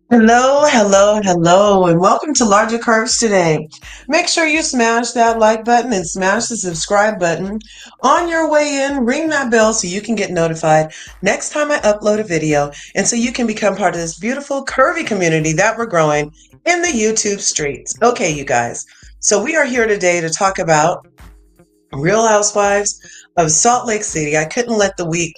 Hello, hello, hello, and welcome to LRGA Curves today. Make sure you smash that like button and smash the subscribe button. On your way in, ring that bell so you can get notified next time I upload a video and so you can become part of this beautiful curvy community that we're growing in the YouTube streets. Okay, you guys, so we are here today to talk about Real Housewives of Salt Lake City. I couldn't let the week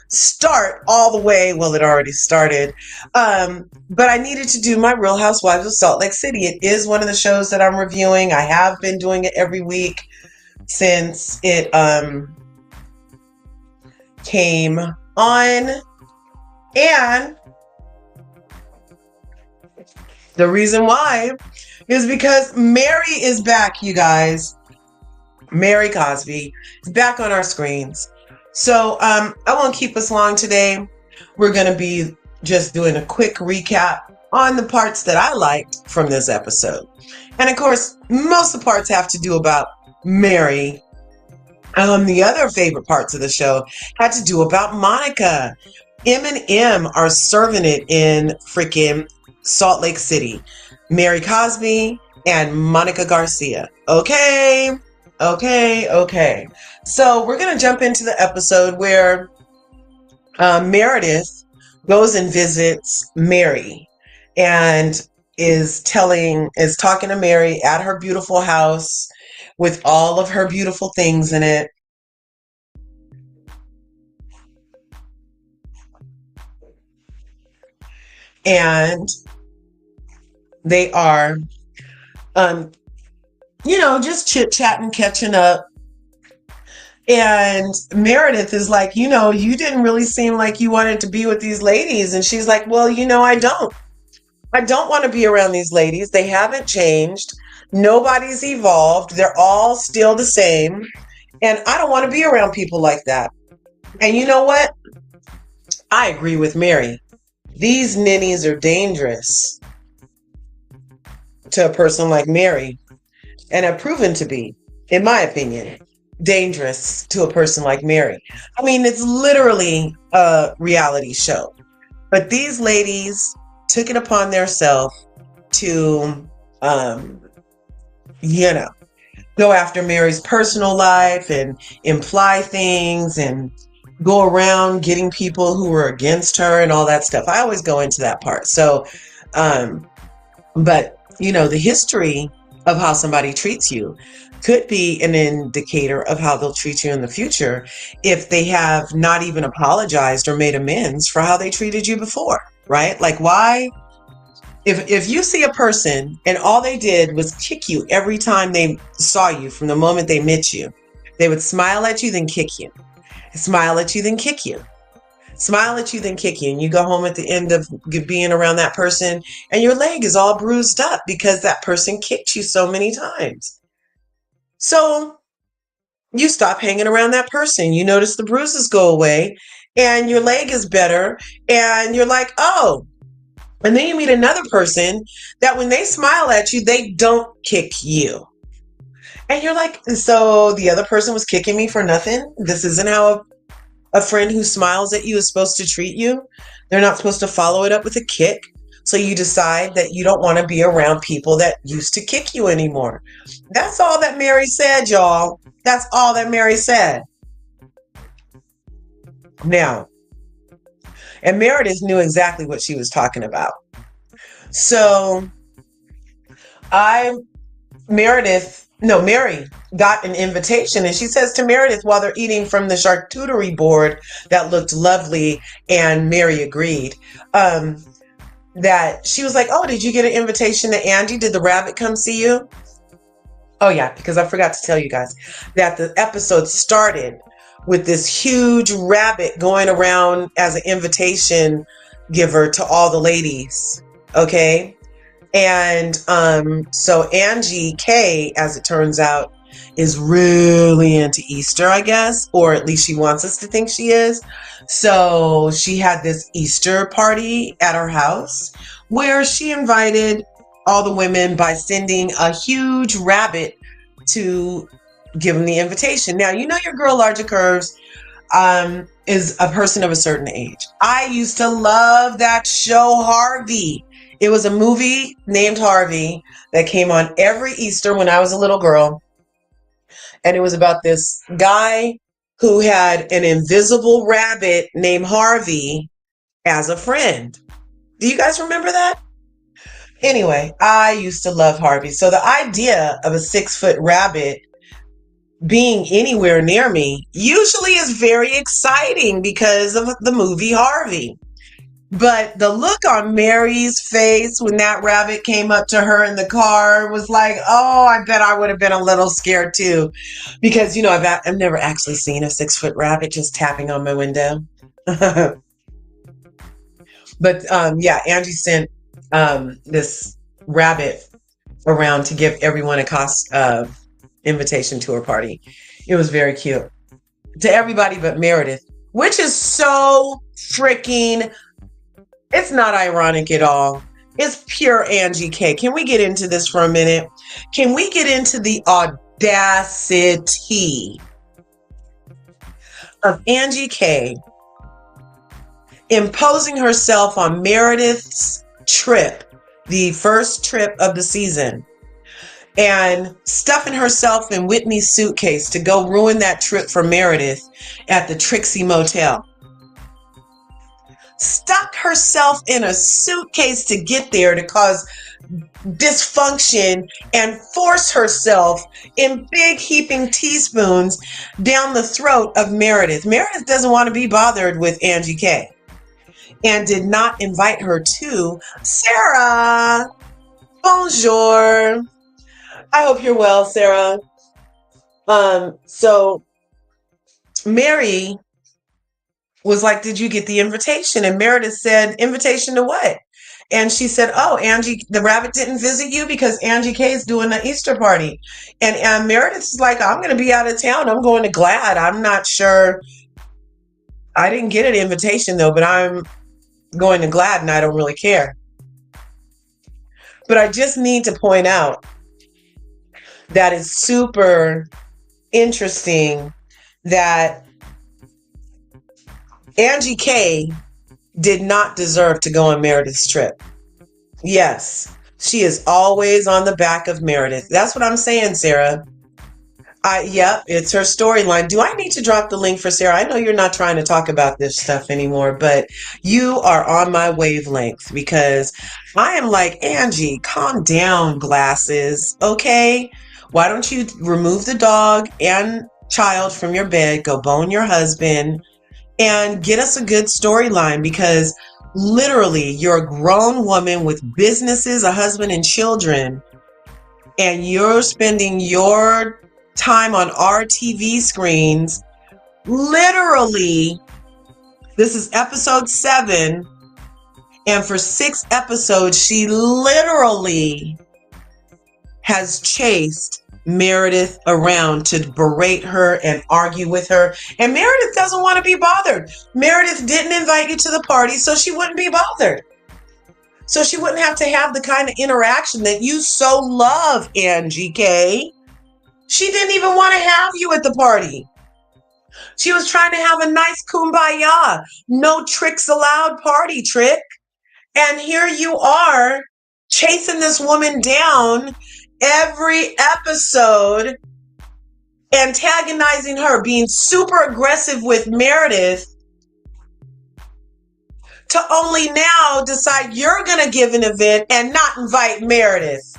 start all the way. Well, it already started. But I needed to do my Real Housewives of Salt Lake City. It is one of the shows that I'm reviewing. I have been doing it every week since it came on. And the reason why is because Mary is back, you guys. Mary Cosby is back on our screens. So I won't keep us long today. We're going to be just doing a quick recap on the parts that I liked from this episode. And of course, most of the parts have to do about Mary. The other favorite parts of the show had to do about Monica. M and M are serving it in freaking Salt Lake City. Mary Cosby and Monica Garcia. Okay. So we're going to jump into the episode where Meredith goes and visits Mary and is talking to Mary at her beautiful house with all of her beautiful things in it. And they are, just chit-chatting, catching up. And Meredith is like, you didn't really seem like you wanted to be with these ladies. And she's like, well, I don't. I don't want to be around these ladies. They haven't changed. Nobody's evolved. They're all still the same. And I don't want to be around people like that. And you know what? I agree with Mary. These ninnies are dangerous to a person like Mary and have proven to be, in my opinion, dangerous to a person like Mary. I mean, it's literally a reality show. But these ladies took it upon themselves to, go after Mary's personal life and imply things and go around getting people who were against her and all that stuff. I always go into that part. So, but the history of how somebody treats you could be an indicator of how they'll treat you in the future if they have not even apologized or made amends for how they treated you before, right? Like, why? If you see a person and all they did was kick you every time they saw you from the moment they met you, they would smile at you, then kick you. Smile at you, then kick you. Smile at you, then kick you. And you go home at the end of being around that person and your leg is all bruised up because that person kicked you so many times. So you stop hanging around that person. You notice the bruises go away and your leg is better. And you're like, oh. And then you meet another person that when they smile at you, they don't kick you. And you're like, so the other person was kicking me for nothing? This isn't how a friend who smiles at you is supposed to treat you? They're not supposed to follow it up with a kick. So you decide that you don't want to be around people that used to kick you anymore. That's all that Mary said, y'all. That's all that Mary said. Now, and Meredith knew exactly what she was talking about. So Mary got an invitation and she says to Meredith while they're eating from the charcuterie board that looked lovely, and Mary agreed, that she was like, oh, did you get an invitation to Andy? Did the rabbit come see you? Oh yeah, because I forgot to tell you guys that the episode started with this huge rabbit going around as an invitation giver to all the ladies. Okay. And so Angie K, as it turns out, is really into Easter, I guess, or at least she wants us to think she is. So she had this Easter party at her house where she invited all the women by sending a huge rabbit to give them the invitation. Now, your girl LRGA Curves is a person of a certain age. I used to love that show, Harvey. It was a movie named Harvey that came on every Easter when I was a little girl. And it was about this guy who had an invisible rabbit named Harvey as a friend. Do you guys remember that? Anyway, I used to love Harvey. So the idea of a 6-foot rabbit being anywhere near me usually is very exciting because of the movie Harvey. But the look on Mary's face when that rabbit came up to her in the car was like, oh, I bet I would have been a little scared too. Because, I've never actually seen a 6-foot rabbit just tapping on my window. But yeah, Angie sent this rabbit around to give everyone a invitation to her party. It was very cute. To everybody but Meredith, which is so freaking, it's not ironic at all. It's pure Angie K. Can we get into this for a minute? Can we get into the audacity of Angie K imposing herself on Meredith's trip, the first trip of the season, and stuffing herself in Whitney's suitcase to go ruin that trip for Meredith at the Trixie Motel. Stuck herself in a suitcase to get there to cause dysfunction and force herself in big heaping teaspoons down the throat of Meredith. Meredith doesn't want to be bothered with Angie K and did not invite her to Sarah. Bonjour. I hope you're well, Sarah. So Mary was like, did you get the invitation? And Meredith said, invitation to what? And she said, oh, Angie, the rabbit didn't visit you because Angie K is doing the Easter party. And Meredith's like, I'm going to be out of town. I'm going to Glad. I'm not sure. I didn't get an invitation though, but I'm going to Glad and I don't really care. But I just need to point out that it's super interesting that Angie K did not deserve to go on Meredith's trip. Yes, she is always on the back of Meredith. That's what I'm saying, Sarah. Yep, it's her storyline. Do I need to drop the link for Sarah? I know you're not trying to talk about this stuff anymore, but you are on my wavelength because I am like, Angie, calm down, glasses, okay? Why don't you remove the dog and child from your bed, go bone your husband, and get us a good storyline because literally you're a grown woman with businesses, a husband, and children, and you're spending your time on our TV screens. Literally, this is episode 7, and for 6 episodes, she literally has chased Meredith around to berate her and argue with her. And Meredith doesn't want to be bothered. Meredith didn't invite you to the party, so she wouldn't be bothered. So she wouldn't have to have the kind of interaction that you so love, Angie K. She didn't even want to have you at the party. She was trying to have a nice kumbaya, no tricks allowed party trick. And here you are chasing this woman down every episode, antagonizing her, being super aggressive with Meredith, to only now decide you're going to give an event and not invite Meredith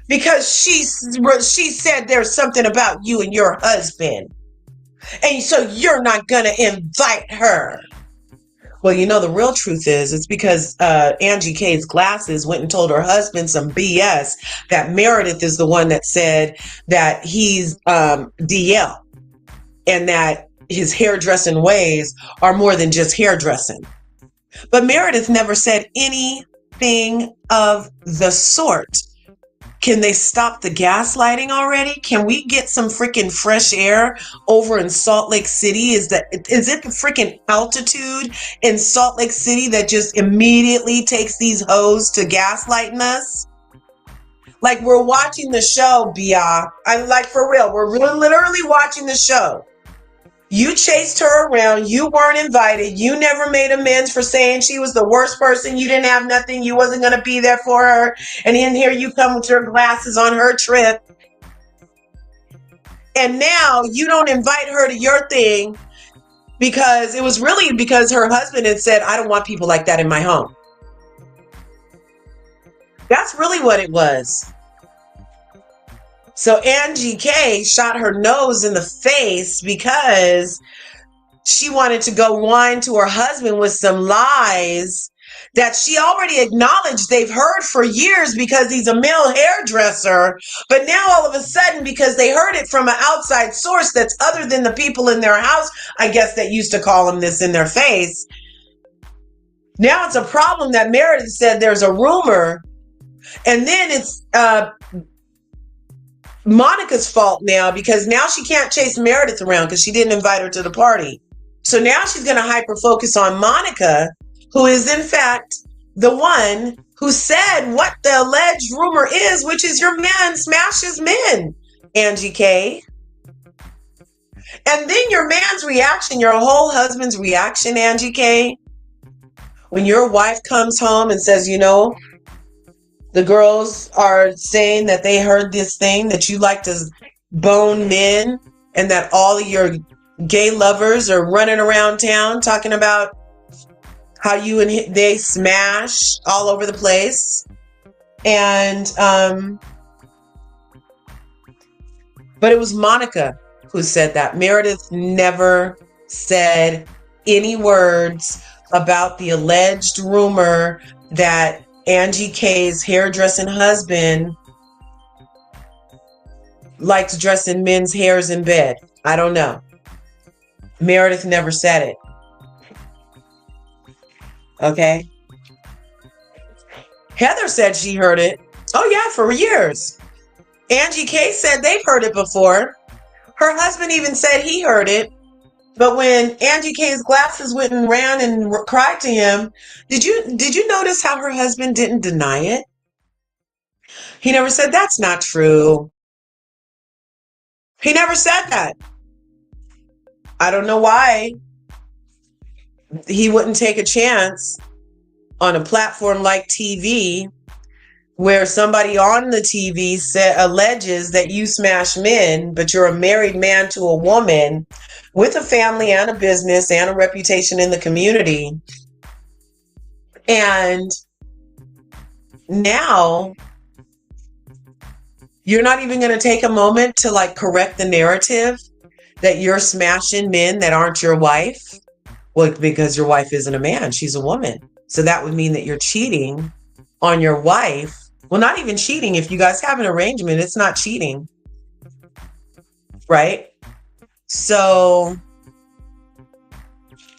because she said there's something about you and your husband. And so you're not going to invite her. Well, the real truth is it's because Angie K's glasses went and told her husband some BS that Meredith is the one that said that he's DL and that his hairdressing ways are more than just hairdressing. But Meredith never said anything of the sort. Can they stop the gaslighting already? Can we get some freaking fresh air over in Salt Lake City? Is it the freaking altitude in Salt Lake City that just immediately takes these hoes to gaslighting us? Like we're watching the show, Bia. I'm like, for real, we're literally watching the show. You chased her around. You weren't invited. You never made amends for saying she was the worst person. You didn't have nothing. You wasn't going to be there for her. And then here you come with your glasses on her trip. And now you don't invite her to your thing because it was really because her husband had said, I don't want people like that in my home. That's really what it was. So Angie K shot her nose in the face because she wanted to go whine to her husband with some lies that she already acknowledged they've heard for years because he's a male hairdresser. But now all of a sudden, because they heard it from an outside source that's other than the people in their house, I guess, that used to call him this in their face. Now it's a problem that Meredith said there's a rumor. And then it's Monica's fault now because now she can't chase Meredith around because she didn't invite her to the party. So now she's going to hyper focus on Monica, who is in fact the one who said what the alleged rumor is, which is your man smashes men, Angie K. And then your man's reaction, your whole husband's reaction, Angie K. When your wife comes home and says, you know, the girls are saying that they heard this thing, that you like to bone men and that all of your gay lovers are running around town talking about how you and they smash all over the place. And, but it was Monica who said that. Meredith never said any words about the alleged rumor that Angie K's hairdressing husband likes dressing men's hairs in bed. I don't know. Meredith never said it. Okay. Heather said she heard it. Oh yeah, for years. Angie K said they've heard it before. Her husband even said he heard it. But when Angie K's glasses went and ran and cried to him, did you notice how her husband didn't deny it? He never said, that's not true. He never said that. I don't know why he wouldn't take a chance on a platform like TV where somebody on the TV alleges that you smash men, but you're a married man to a woman with a family and a business and a reputation in the community. And now you're not even going to take a moment to like correct the narrative that you're smashing men that aren't your wife. Well, because your wife isn't a man, she's a woman. So that would mean that you're cheating on your wife. Well, not even cheating. If you guys have an arrangement, it's not cheating. Right? So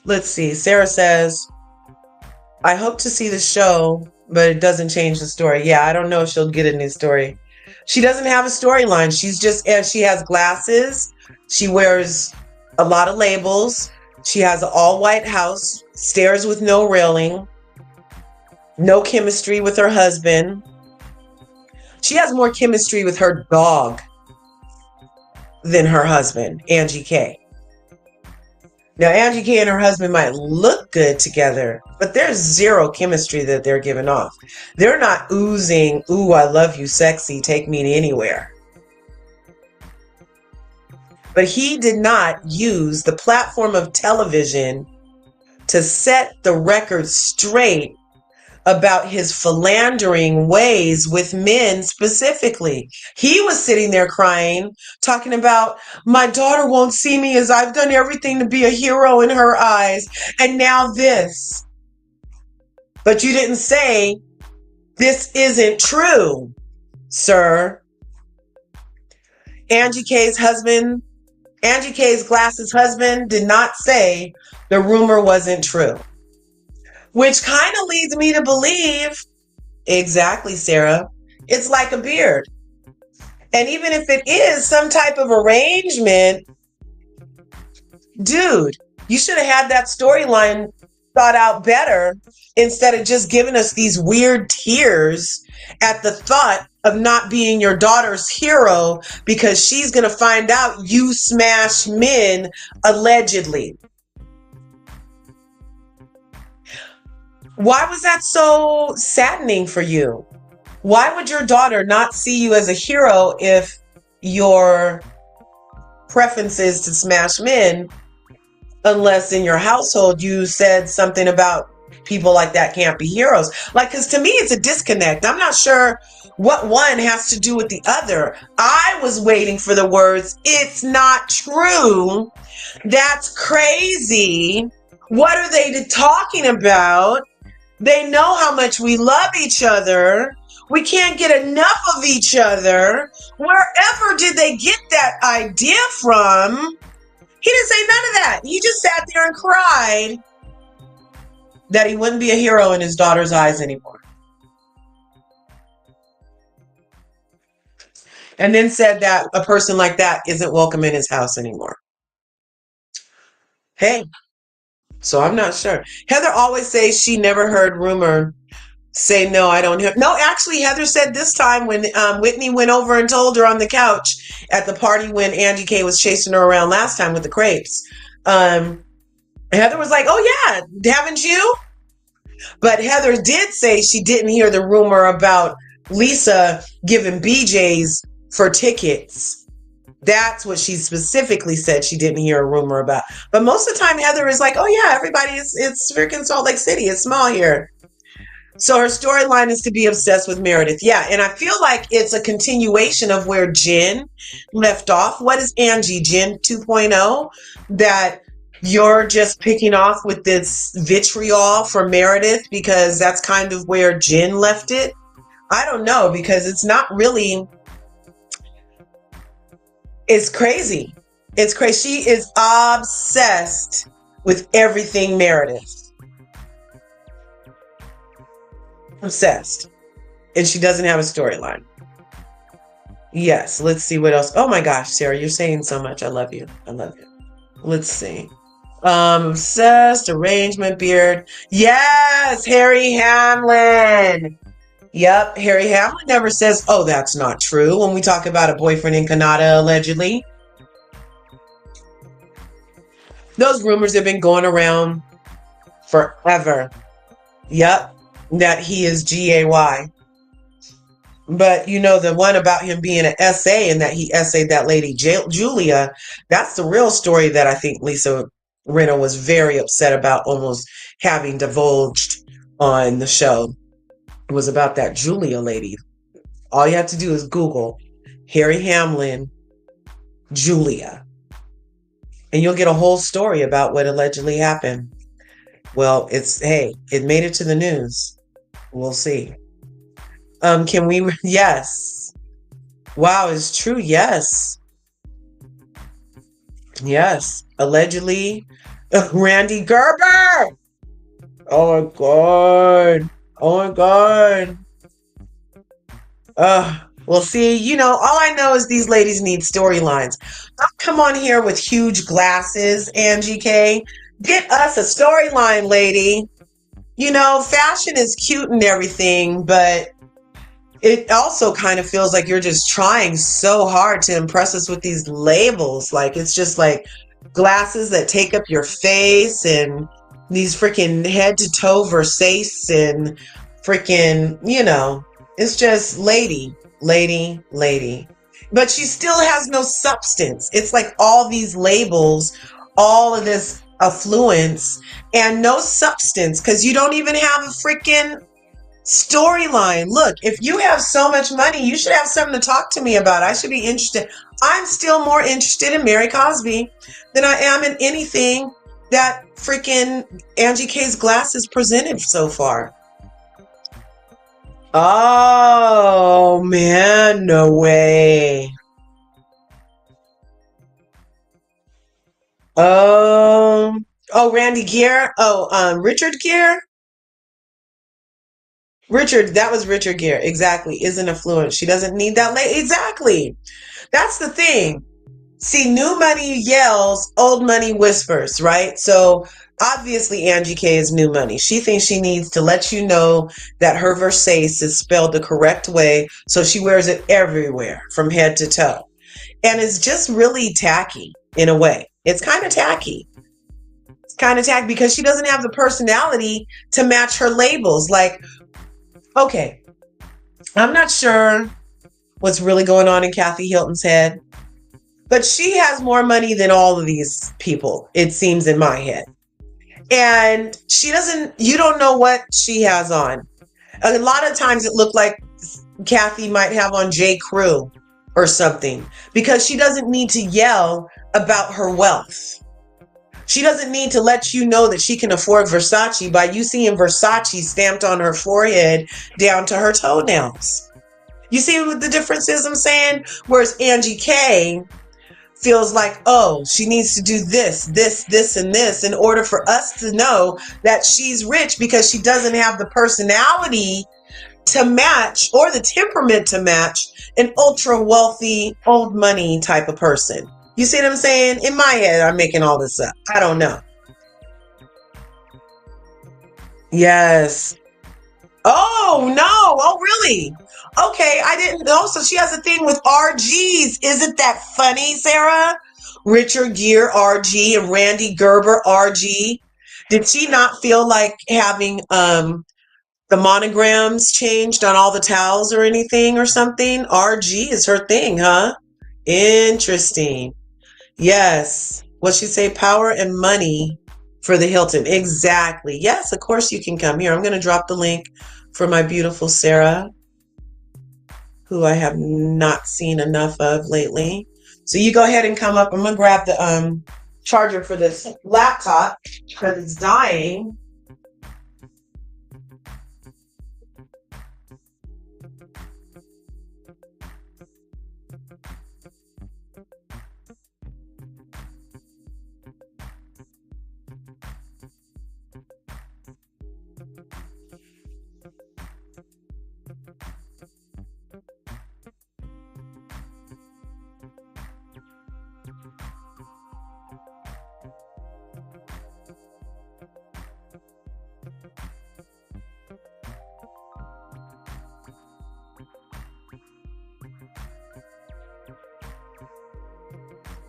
let's see. Sarah says, I hope to see the show, but it doesn't change the story. Yeah, I don't know if she'll get a new story. She doesn't have a storyline. She's just, she has glasses. She wears a lot of labels. She has an all-white house, stairs with no railing, no chemistry with her husband. She has more chemistry with her dog than her husband, Angie K. Now, Angie K and her husband might look good together, but there's zero chemistry that they're giving off. They're not oozing, ooh, I love you, sexy, take me anywhere. But he did not use the platform of television to set the record straight about his philandering ways with men specifically. He was sitting there crying, talking about, my daughter won't see me as I've done everything to be a hero in her eyes. And now this. But you didn't say, this isn't true, sir. Angie K's glasses husband did not say the rumor wasn't true. Which kind of leads me to believe, exactly, Sarah, it's like a beard. And even if it is some type of arrangement, dude, you should have had that storyline thought out better instead of just giving us these weird tears at the thought of not being your daughter's hero because she's going to find out you smash men allegedly. Why was that so saddening for you? Why would your daughter not see you as a hero if your preference is to smash men, unless in your household you said something about people like that can't be heroes? Like, because to me, it's a disconnect. I'm not sure what one has to do with the other. I was waiting for the words, "It's not true. That's crazy. What are they talking about? They know how much we love each other. We can't get enough of each other. Wherever did they get that idea from?" He didn't say none of that. He just sat there and cried that he wouldn't be a hero in his daughter's eyes anymore. And then said that a person like that isn't welcome in his house anymore. Hey, so I'm not sure. Heather always says she never heard rumor say, "No, I don't hear." No, actually, Heather said this time when Whitney went over and told her on the couch at the party when Angie K was chasing her around last time with the crepes. Heather was like, "Oh yeah, haven't you?" But Heather did say she didn't hear the rumor about Lisa giving BJ's for tickets. That's what she specifically said she didn't hear a rumor about. But most of the time, Heather is like, "Oh yeah, everybody it's freaking Salt Lake City. It's small here." So her storyline is to be obsessed with Meredith. Yeah, and I feel like it's a continuation of where Jen left off. What is Angie, Jen 2.0? That you're just picking off with this vitriol for Meredith because that's kind of where Jen left it? I don't know, because it's not really... It's crazy. It's crazy. She is obsessed with everything Meredith. Obsessed. And she doesn't have a storyline. Yes, let's see what else. Oh my gosh, Sarah, you're saying so much. I love you. I love you. Let's see. Obsessed, arrangement, beard. Yes, Harry Hamlin. Yep, Harry Hamlin never says, "Oh, that's not true," when we talk about a boyfriend in Canada, allegedly. Those rumors have been going around forever. Yep, that he is GAY. But you know, the one about him being an SA and that he essayed that lady Julia, that's the real story that I think Lisa Rinna was very upset about almost having divulged on the show. It was about that Julia lady. All you have to do is Google Harry Hamlin, Julia, and you'll get a whole story about what allegedly happened. Well, hey, it made it to the news. We'll see. Can we? Yes. Wow, it's true. Yes. Yes. Allegedly, Randy Gerber. Oh my God. Oh my God. Well, see, all I know is these ladies need storylines. Don't come on here with huge glasses, Angie K. Get us a storyline, lady. Fashion is cute and everything, but it also kind of feels like you're just trying so hard to impress us with these labels. Like, it's just like glasses that take up your face and these freaking head to toe Versace and freaking, it's just lady. But she still has no substance. It's like all these labels, all of this affluence and no substance because you don't even have a freaking storyline. Look, if you have so much money, you should have something to talk to me about. I should be interested. I'm still more interested in Mary Cosby than I am in anything that freaking Angie K's glasses presented so far. Oh man, no way. Randy Gere. Richard Gere. That was Richard Gere. Exactly. Isn't affluent. She doesn't need that exactly. That's the thing. See, new money yells, old money whispers, right? So Obviously, Angie K is new money. She thinks she needs to let you know that her Versace is spelled the correct way, so she wears it everywhere from head to toe. And it's just really tacky in a way. It's kind of tacky. It's kind of tacky because she doesn't have the personality to match her labels. Like, okay, I'm not sure what's really going on in Kathy Hilton's head, but she has more money than all of these people, it seems, in my head. And you don't know what she has on. A lot of times it looked like Kathy might have on J. Crew or something because she doesn't need to yell about her wealth. She doesn't need to let you know that she can afford Versace by you seeing Versace stamped on her forehead down to her toenails. You see what the difference is I'm saying? Whereas Angie K feels like, oh, she needs to do this, and this in order for us to know that she's rich because she doesn't have the personality to match or the temperament to match an ultra wealthy, old money type of person. You see what I'm saying? In my head, I'm making all this up. I don't know. Yes. Oh, no. Oh, really? Okay, I didn't know. So she has a thing with RGs. Isn't that funny, Sarah? Richard Gere RG and Randy Gerber RG. Did she not feel like having the monograms changed on all the towels or anything or something? RG is her thing, huh? Interesting. Yes. What she say? Power and money for the Hilton. Exactly. Yes, of course you can come here. I'm going to drop the link for my beautiful Sarah, who I have not seen enough of lately. So you go ahead and come up. I'm going to grab the charger for this laptop because it's dying.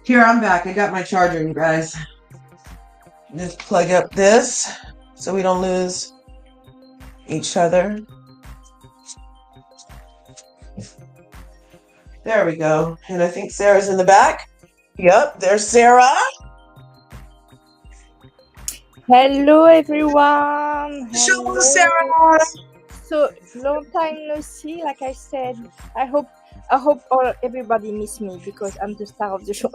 Here, I'm back. I got my charger, you guys. Just plug up this so we don't lose each other. There we go. And I think Sarah's in the back. Yep, there's Sarah. Hello, everyone. Show Hello. Sarah. So long time no see. Like I said, I hope everybody miss me because I'm the star of the show.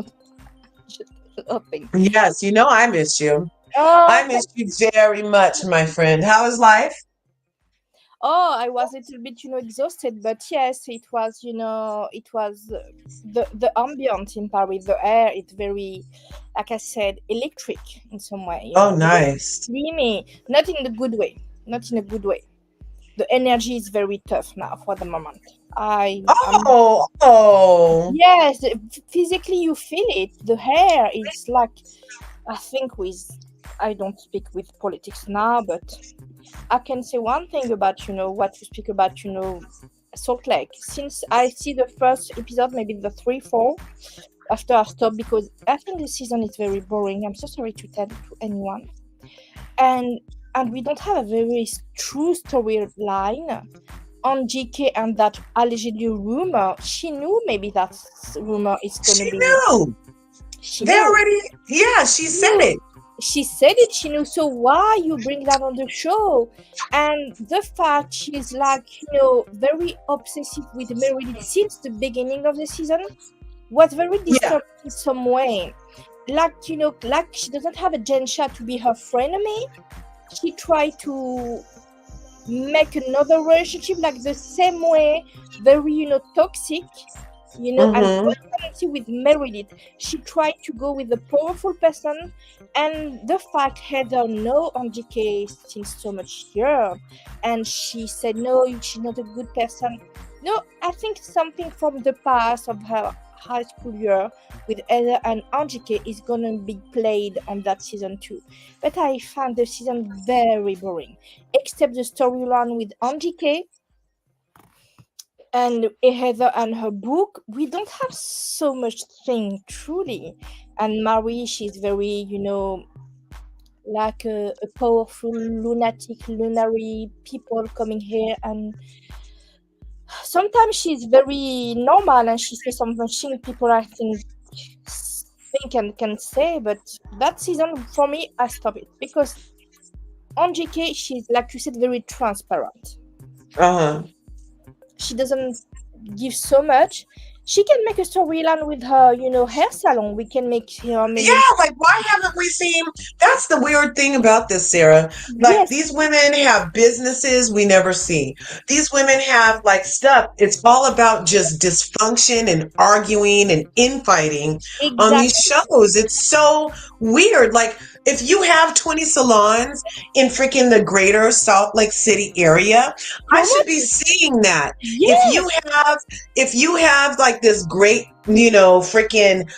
Just hoping. Yes, you know I missed you. Oh, I missed you very much, my friend. How is life? I was a little bit, exhausted, but yes, it was, the ambient in Paris, the air, it's very, like I said, electric in some way. Oh, nice. Dreamy, not in the good way, not in a good way. The energy is very tough now for the moment. Yes, physically you feel it. The hair is like, I think I don't speak with politics now, but I can say one thing about, what you speak about, Salt Lake. Since I see the first episode, maybe the 3, 4, after I stop because I think the season is very boring. I'm so sorry to tell it to anyone. And we don't have a very true storyline on GK and that allegedly rumor. She knew maybe that rumor is going to be. She knew. She said it. She said it, she knew. So why you bring that on the show? And the fact she's like, very obsessive with Meredith since the beginning of the season was very disturbing in some way. Like, like she doesn't have a Gensha to be her frenemy. She tried to make another relationship like the same way, very, toxic, and with Meredith. She tried to go with a powerful person, and the fact Heather know on GK since so much year, and she said no, she's not a good person. No, I think something from the past of her high school year with Heather and Angike is gonna be played on that season too. But I found the season very boring, except the storyline with Angike and Heather and her book. We don't have so much thing truly. And Marie, she's very, like a powerful lunatic, lunary people coming here, and sometimes she's very normal and she says some things people I think and can say. But that season for me, I stopped it because on GK she's, like you said, very transparent. Uh-huh. She doesn't give so much. She can make a storyline with her, hair salon. We can make maybe. Yeah, like why haven't we seen? That's the weird thing about this, Sarah. Like Yes, these women have businesses we never see. These women have like stuff. It's all about just dysfunction and arguing and infighting on these exactly. shows. It's so weird. Like if you have 20 salons in freaking the greater Salt Lake City area, I should be Promote it. seeing that. Yes, If you have like this great, freaking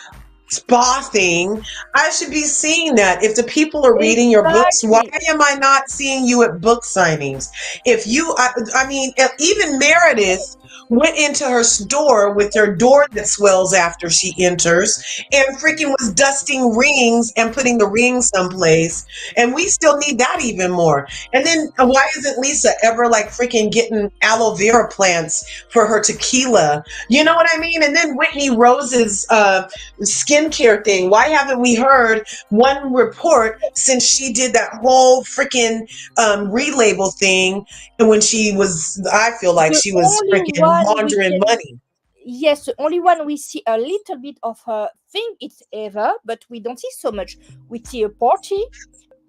spa thing, I should be seeing that. If the people are reading your books, why exactly. am I not seeing you at book signings? If you, I mean, even Meredith went into her store with her door that swells after she enters and freaking was dusting rings and putting the rings someplace. And we still need that even more. And then why isn't Lisa ever like freaking getting aloe vera plants for her tequila? You know what I mean? And then Whitney Rose's skincare thing. Why haven't we heard one report since she did that whole freaking relabel thing? And when she was, I feel like The she was only freaking one we laundering can, money. yes, the only one we see a little bit of her thing, it's Eva, but we don't see so much. We see a party,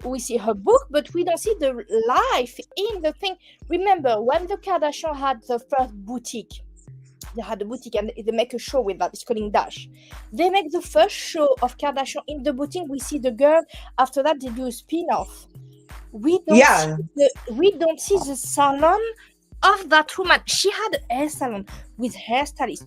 we see her book, but we don't see the life in the thing. Remember when the Kardashian had the first boutique? They had a boutique and they make a show with that. It's called Dash. They make the first show of Kardashian in the boutique. We see the girl. After that, they do a spin-off. We don't see Yeah, the salon of that woman. She had a hair salon with hairstylists.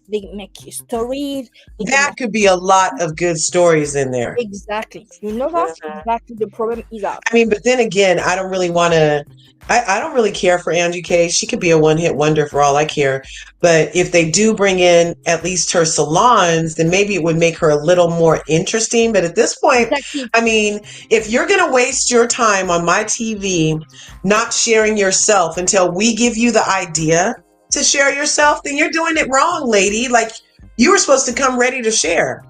They make stories. They can that make could be a lot of good stories in there. exactly. You know that exactly the problem is that. I mean, but then again, I don't really want to. I don't really care for Angie K. She could be a one-hit wonder for all I care. But if they do bring in at least her salons, then maybe it would make her a little more interesting. But at this point, Exactly. I mean, if you're going to waste your time on my TV not sharing yourself until we give you the idea to share yourself, then you're doing it wrong, lady. Like you were supposed to come ready to share.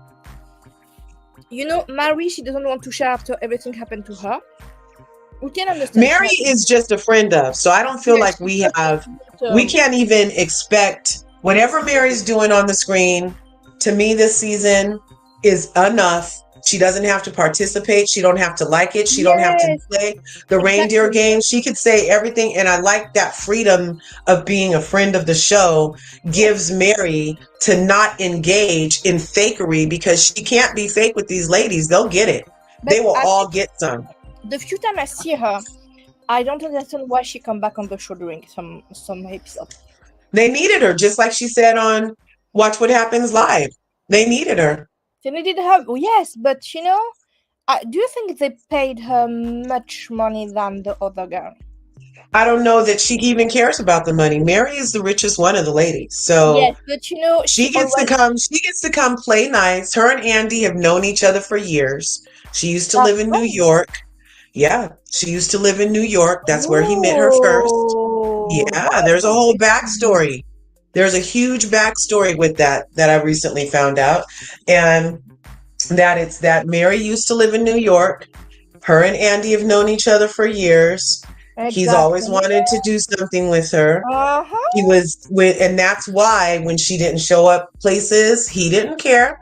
Mary, she doesn't want to share after everything happened to her. We can understand. Mary is just a friend of, so I don't feel like we can't even expect whatever Mary's doing on the screen. To me, this season is enough. She doesn't have to participate. She don't have to like it. She don't have to play the reindeer game. She could say everything. And I like that freedom of being a friend of the show gives Mary to not engage in fakery because she can't be fake with these ladies. They'll get it. They will all get some. The few times I see her, I don't understand why she come back on the show during some episodes. They needed her, just like she said on Watch What Happens Live. They needed her. They needed her, yes, but do you think they paid her much money than the other girl? I don't know that she even cares about the money. Mary is the richest one of the ladies, so yes, but she gets to come. She gets to come play nice. Her and Andy have known each other for years. She used to live in New York. Yeah, she used to live in New York. That's where he met her first. Yeah, there's a whole backstory. There's a huge backstory with that I recently found out. And that Mary used to live in New York. Her and Andy have known each other for years. Exactly. He's always wanted to do something with her. He was and that's why when she didn't show up places, he didn't care.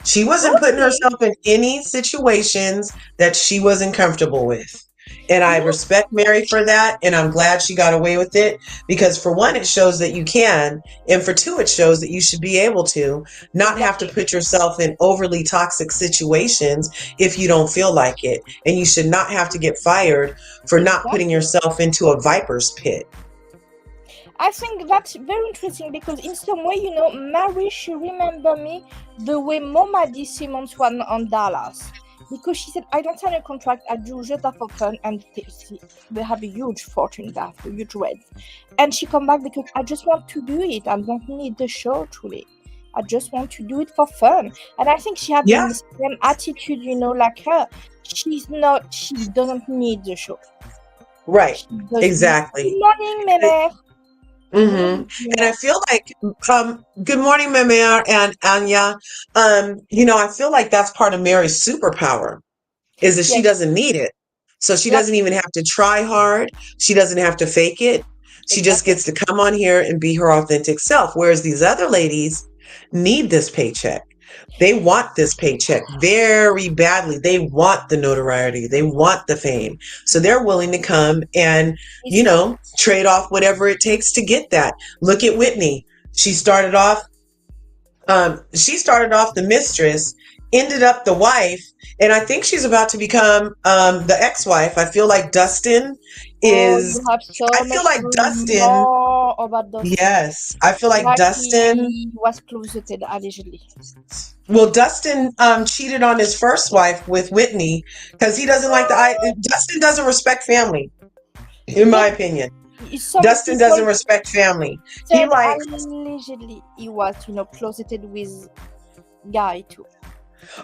She wasn't putting herself in any situations that she wasn't comfortable with. And I respect Mary for that. And I'm glad she got away with it because for one, it shows that you can. And for two, it shows that you should be able to not have to put yourself in overly toxic situations if you don't feel like it. And you should not have to get fired for not putting yourself into a viper's pit. I think that's very interesting because in some way, Mary, she remember me the way Mama D. Simmons was on Dallas. Because she said, I don't sign a contract, I do just that for fun, and they have a huge fortune, they have a huge wealth. And she come back because I just want to do it. I don't need the show, truly. I just want to do it for fun. And I think she had Yeah. the same attitude, like her. She doesn't need the show. Right. Good Exactly. morning, Meme. And I feel like, good morning, Mimea and Anya. I feel like that's part of Mary's superpower is that she Yes, doesn't need it. So she like doesn't even have to try hard. She doesn't have to fake it. She just exactly. gets to come on here and be her authentic self. Whereas these other ladies need this paycheck. They want this paycheck very badly. They want the notoriety. They want the fame. So they're willing to come and, trade off whatever it takes to get that. Look at Whitney. She started off the mistress, ended up the wife, and I think she's about to become the ex-wife. I feel like Dustin Oh, is you have so I feel much like Dustin, more about those things. yes, I feel like Like Dustin, he was closeted allegedly. well, Dustin cheated on his first wife with Whitney because he doesn't like Dustin doesn't respect family, in my Yes, opinion. some Dustin people doesn't respect family. He said likes, allegedly he was, closeted with guy too.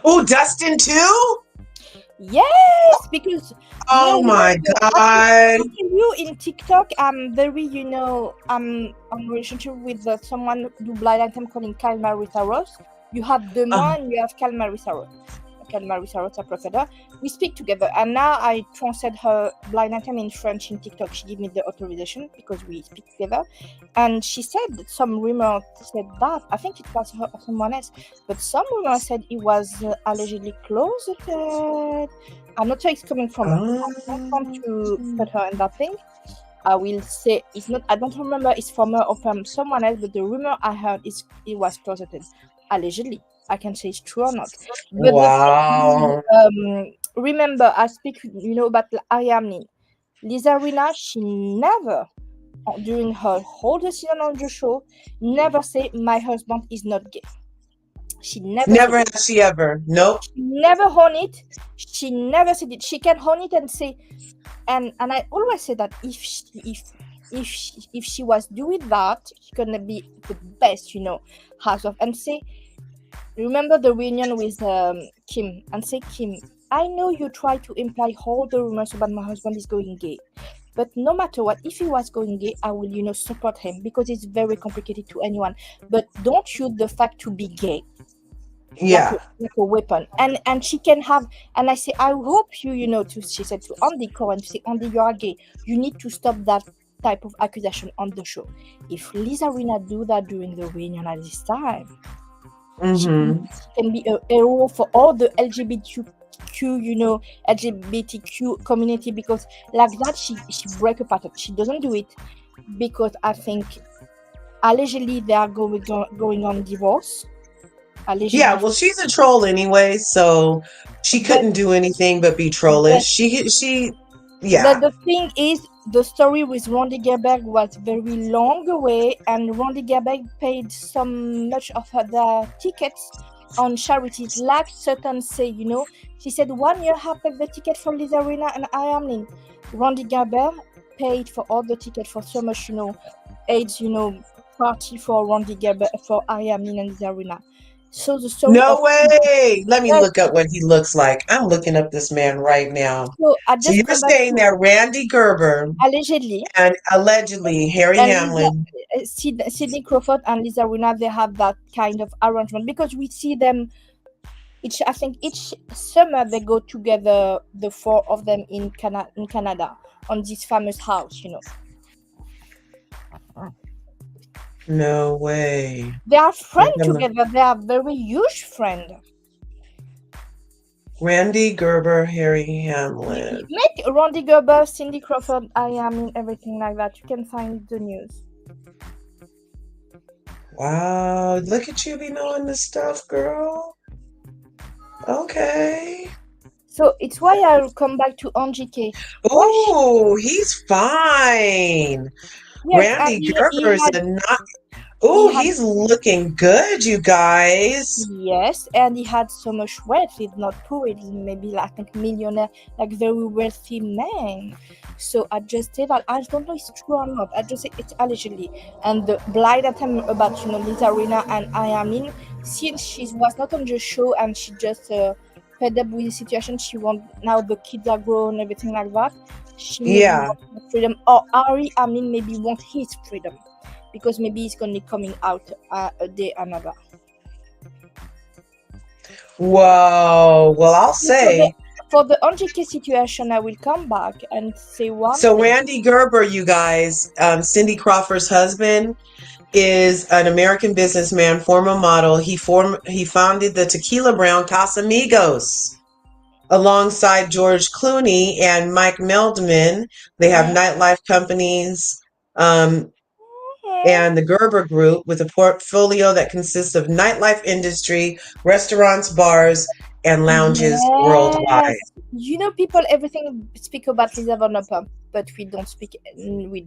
oh, Dustin too? Yes, because Oh my remember, God. I tell you in TikTok, I'm very, I'm on relationship with someone do blind item calling Kalma Ross. You have Demain and you have Kalma Ross. Kalma Ross, I prefer her. We speak together, and now I translate her blind item in French in TikTok. She gave me the authorization because we speak together, and she said that some rumor said that I think it was her or someone else, but some rumor said he was allegedly closeted. I'm not sure it's coming from her. I don't want to put her in that thing. I will say it's not. I don't remember it's from her or from someone else, but the rumor I heard is it was closeted, allegedly. I can say it's true or not. But Wow. remember, I speak, about Ariamni. Lisa Rina, she never, during her whole season on the show, never say my husband is not gay. She never said Never it. has she ever. Nope. She never own it. She never said it. She can own it and say, and I always say that if she was doing that, she's gonna be the best, housewife. And say, remember the reunion with Kim, and say, Kim, I know you try to imply all the rumors about my husband is going gay, but no matter what, if he was going gay, I will, support him because it's very complicated to anyone. But don't use the fact to be gay Yeah. like a weapon. And she can have, and I say, I hope you, she said to Andy Cohen, to say, Andy, you are gay. You need to stop that type of accusation on the show. If Lisa Rina do that during the reunion at this time, she can be a hero for all the LGBTQ community, because like that she break a pattern. She doesn't do it because I think allegedly they are going on divorce. Allegedly. Yeah, well, she's a troll anyway, so she couldn't do anything but be trollish. Yeah. But the thing is, the story with Randy Gerberg was very long away, and Randy Gerberg paid so much of the tickets on charities. Like certain say, she said 1 year I paid the ticket for Lisa Rina and I am in. Randy Gerberg paid for all the tickets for so much, AIDS, party for Randy Gerberg, for I am in and Lisa Rina. So the story No way. Let me look up what he looks like. I'm looking up this man right now. So you're saying that Randy Gerber allegedly and allegedly Harry Hamlin, Sidney Crawford and Lisa Rina, they have that kind of arrangement because we see them each summer they go together, the four of them in Canada on this famous house, No way. They are friends together. They are very huge friends. Randy Gerber, Harry Hamlin. Make Randy Gerber, Cindy Crawford, I am everything like that. You can find the news. Wow, look at you be knowing this stuff, girl. Okay. So it's why I'll come back to Angie K. Oh, he's fine. Yes, and Randy he Gerber's had a not. he Oh, had he's looking good, you guys. yes, and he had so much wealth. He's not poor. He's maybe like a millionaire, like very wealthy man. So I just say that I don't know if it's true or not. I just say it's allegedly. And the blind item about Lisa Rina and I Amin, since she was not on the show and she just fed up with the situation, she want now the kids are grown, everything like that. She maybe Yeah. wants more freedom, or Ari Amin maybe want his freedom because maybe it's gonna coming out a day another. Whoa. Well, I'll For the say. for the NGK situation, I will come back and say one So thing. Randy Gerber, you guys, Cindy Crawford's husband, is an American businessman, former model. He founded the Tequila Brown Casamigos alongside George Clooney and Mike Meldman. They have nightlife companies. And the Gerber Group with a portfolio that consists of nightlife industry, restaurants, bars, and lounges worldwide. Yes, people everything speak about Lisa Van Upper, but we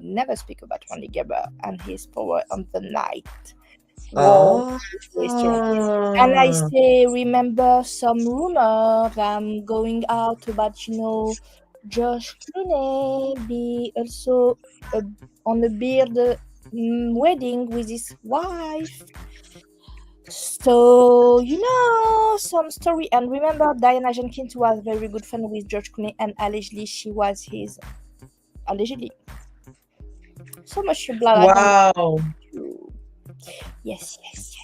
never speak about Randy Gerber and his power on the night world Oh, restaurant. And I say, remember some rumor going out about, Josh Clooney be also on a beard wedding with his wife. So, some story. And remember, Diana Jenkins was very good friend with George Clooney, and allegedly she was his. Allegedly. So much blood. wow. Yes.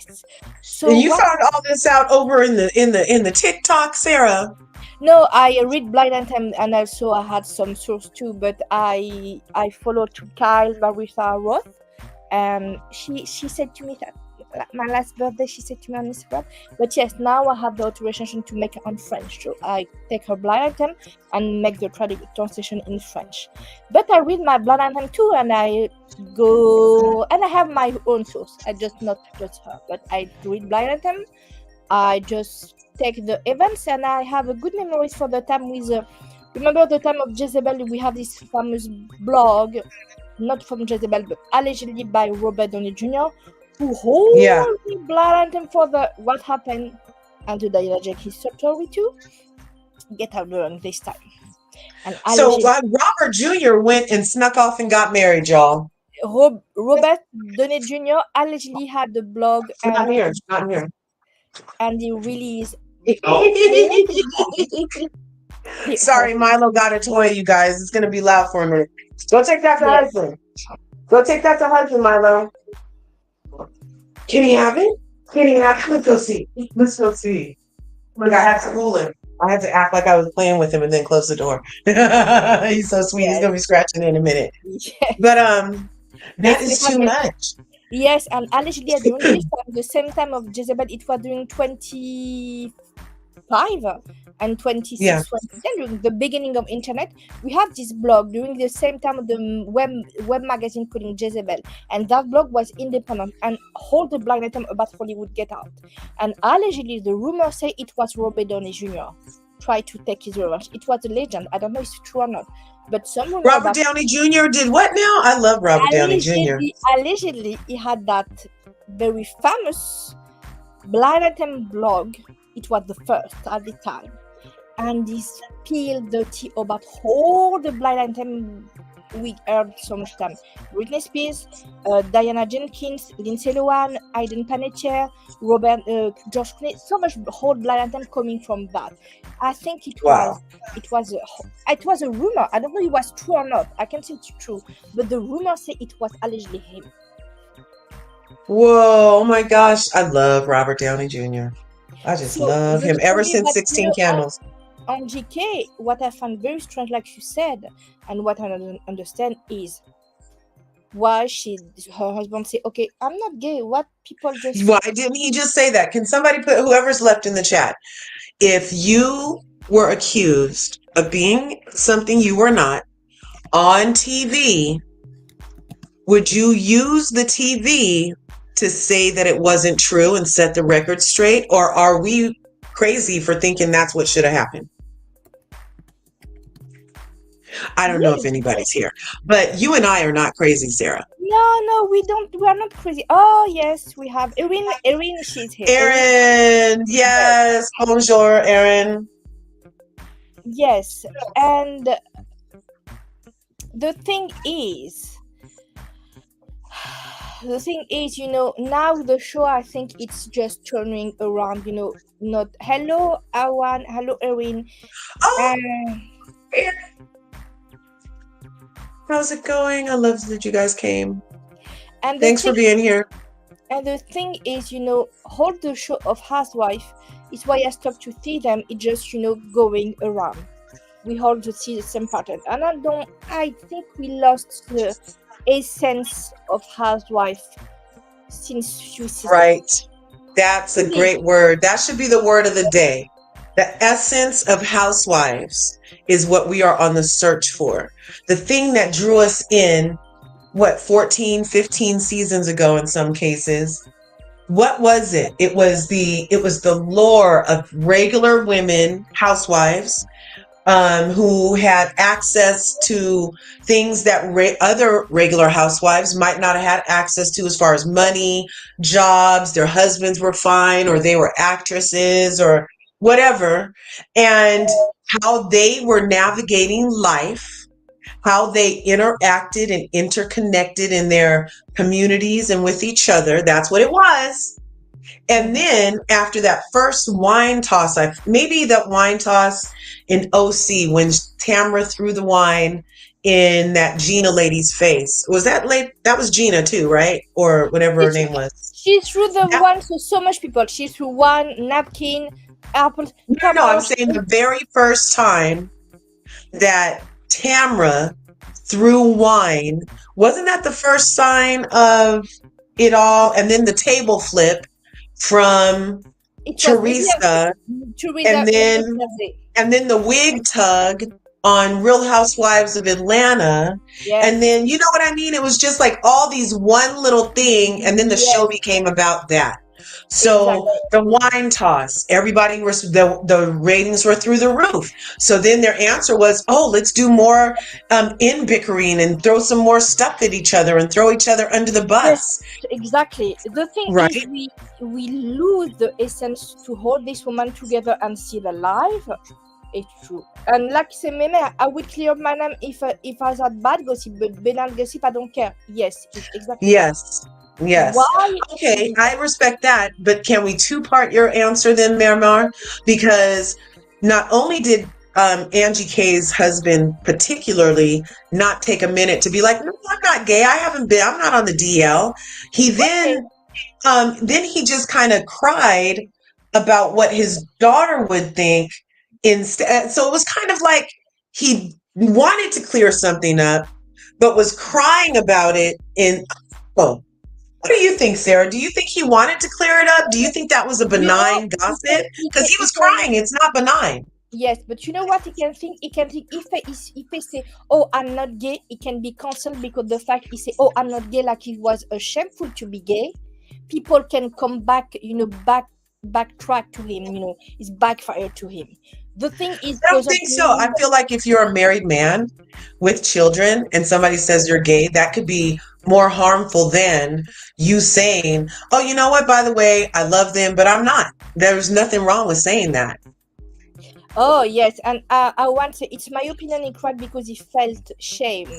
And So you what? found all this out over in the TikTok, Sarah. No, I read Blind Item and also I had some source too, but I followed to Kyle Marissa Roth, and she said to me that my last birthday she said to me on Instagram. But yes, now I have the authorization to make it on French, so I take her Blind Item and make the translation in French. But I read my Blind Item too, and I go and I have my own source. I just not just her, but I read Blind Item. I just take the events, and I have a good memories for the time with. Remember the time of Jezebel? We have this famous blog, not from Jezebel, but allegedly by Robert Downey Jr., who hold the blind item for the what happened and to Diana Jackie's story too. Get out during this time. And so Robert Jr. went and snuck off and got married, y'all. Robert Downey Jr. allegedly had the blog, Not here. Not here. and he really is. Sorry, Milo got a toy, you guys. It's gonna be loud for a minute. Go take that to husband. Go take that to husband, Milo. Can he have it? Can he have it? Let's go see. Let's go see. Look, I have to fool him. I had to act like I was playing with him and then close the door. He's so sweet. He's gonna be scratching in a minute. But that is too much. Yes, and allegedly at the same time of Jezebel, it was during 25 and 26, 2010, during the beginning of internet. We have this blog during the same time of the web magazine calling Jezebel, and that blog was independent and hold the blind item about Hollywood Get Out. And allegedly, the rumors say it was Robert Downey Jr. try to take his revenge. It was a legend. I don't know if it's true or not, but someone Robert Downey Jr. did what now? I love Robert Downey Jr. Allegedly, he had that very famous blind item blog. It was the first at the time, and he spilled the tea about all the blind item we heard so much time. Britney Spears, Diana Jenkins, Lindsay Lohan, Aiden Panettiere, Robert, George Clooney, so much whole blind item coming from that. I think it was a rumor. I don't know if it was true or not. I can't say it's true, but the rumor say it was allegedly him. Whoa! Oh my gosh! I love Robert Downey Jr. I just love him ever since 16 Candles. On GK, what I found very strange, like you said, and what I don't understand is why her husband say, "Okay, I'm not gay." What people just why didn't he just say that? Can somebody put whoever's left in the chat? If you were accused of being something you were not on TV, would you use the TV to say that it wasn't true and set the record straight, or are we crazy for thinking that's what should have happened? I don't know if Yes, anybody's here, but you and I are not crazy, Sarah. no, we don't. We are not crazy. Oh yes, we have Erin. Erin, she's here. Erin, Erin, yes, yes, bonjour, Erin. yes. And the thing is, now the show, I think it's just turning around. Not hello, Awan, hello, Erin, Oh, and Erin, how's it going? I love that you guys came. and the Thanks for thing being here. and the thing is, all the show of Housewife is why I stopped to see them. It's just going around. We all just see the same pattern, and I think we lost the essence of Housewife since few seasons. Right. That's a Really, great word. That should be the word of the day. The essence of Housewives is what we are on the search for. The thing that drew us in, 14, 15 seasons ago in some cases. What was it? It was the lore of regular women, housewives, who had access to things that other regular housewives might not have had access to, as far as money, jobs, their husbands were fine, or they were actresses, or whatever, and how they were navigating life, how they interacted and interconnected in their communities and with each other. That's what it was. And then after that first wine toss, maybe that wine toss in OC when Tamra threw the wine in that Gina lady's face. Was that late? That was Gina too, right? Or whatever her it's, name was. she threw the That, one to so much people. She threw one napkin, apple. Come no, I'm on, saying the very first time that Tamra threw wine, wasn't that the first sign of it all? And then the table flip from it was maybe Teresa, Teresa. and then the wig tug on Real Housewives of Atlanta. And Yes, then, you know what I mean? It was just like all these one little thing, and then the show yes, became about that. So exactly. the wine toss, everybody was the ratings were through the roof. So then their answer was, oh, let's do more in bickering and throw some more stuff at each other and throw each other under the Yes, bus, exactly. The thing is, right? we lose the essence to hold this woman together and still alive. It's true. And like say Meme, I would clear up my name if I had bad gossip, but banal gossip, I don't care. Yes, it's exactly that. Yes. Yes. Why? Okay, I respect that, but can we two-part your answer then, Mermar? Because not only did Angie K's husband particularly not take a minute to be like, no, I'm not gay. I'm not on the DL. He Okay. then he just kind of cried about what his daughter would think instead. So it was kind of like he wanted to clear something up, but was crying about it in, oh, what do you think, Sarah? Do you think he wanted to clear it up? Do you think that was a You know, benign gossip? Because he he was can, crying. It's not benign. yes, but you know what he can think? He can think if he say, "Oh, I'm not gay," he can be cancelled because the fact he say, "Oh, I'm not gay," like it was a shameful to be gay. People can come back, backtrack to him. It's backfire to him. The thing is, I don't because of think so. I feel like if you're a married man with children and somebody says you're gay, that could be more harmful than you saying, oh, you know what, by the way, I love them, but I'm not. There's nothing wrong with saying that. oh yes, and I want to say it's my opinion. He cried because he felt shame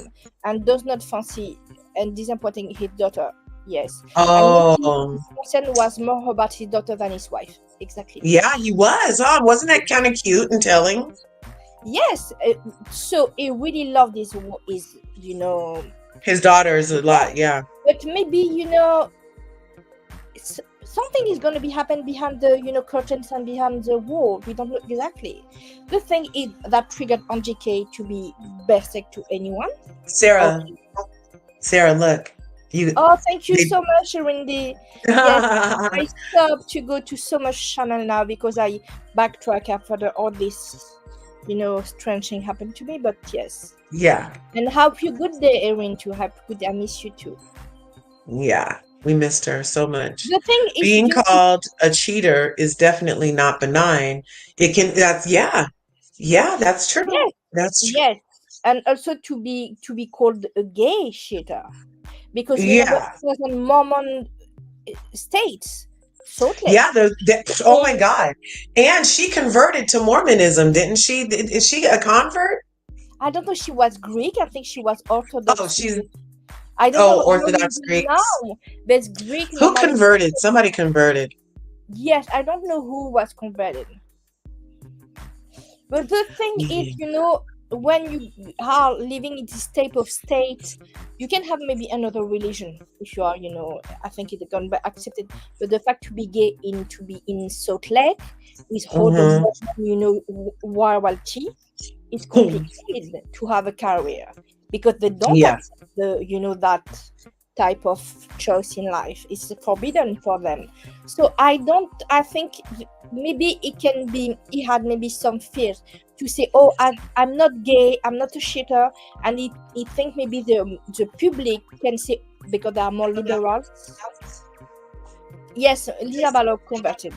and does not fancy and disappointing his daughter. Yes, and maybe Oh, his concern was more about his daughter than his wife. Exactly. yeah, he was. Huh? Wasn't that kind of cute and telling? Yes, so he really loved His daughter is a lot. Yeah. but maybe something is going to be happen behind the curtains and behind the wall. We don't know exactly. The thing is that triggered MJK to be basic to anyone. Sarah, Okay. Sarah, look. You. Oh, thank you They, so much, Rindy. Yes, I stopped to go to so much channel now because I backtrack after all this, strange thing happened to me. But yes, yeah. and have you good day, Erin. To have good. I miss you too. Yeah. We missed her so much. The thing is, Being called a cheater is definitely not benign. It can, that's, yeah. Yeah, that's true. yes, That's true. yes. and also to be called a gay cheater, because remember Yeah. it was on Mormon states, Salt Lake. Yeah, oh my God. And she converted to Mormonism, didn't she? Is she a convert? I don't know. She was Greek. I think she was Oh, Orthodox. she's I don't know oh, how you Orthodox do Greeks. now. There's Greek Who normally. converted? Somebody converted. Yes, I don't know who was converted. But the thing is, when you are living in this type of state, you can have maybe another religion if you are, I think it's gonna be accepted. But the fact to be gay to be in Salt Lake with all the Hmm. royalty, it's complicated to have a career because they don't Yeah. accept that type of choice in life. It's forbidden for them. So I think maybe he had maybe some fears to say, oh, I'm not gay, I'm not a cheater, and he think maybe the public can say, because they are more liberal. Yes, Lisa Barlow converted,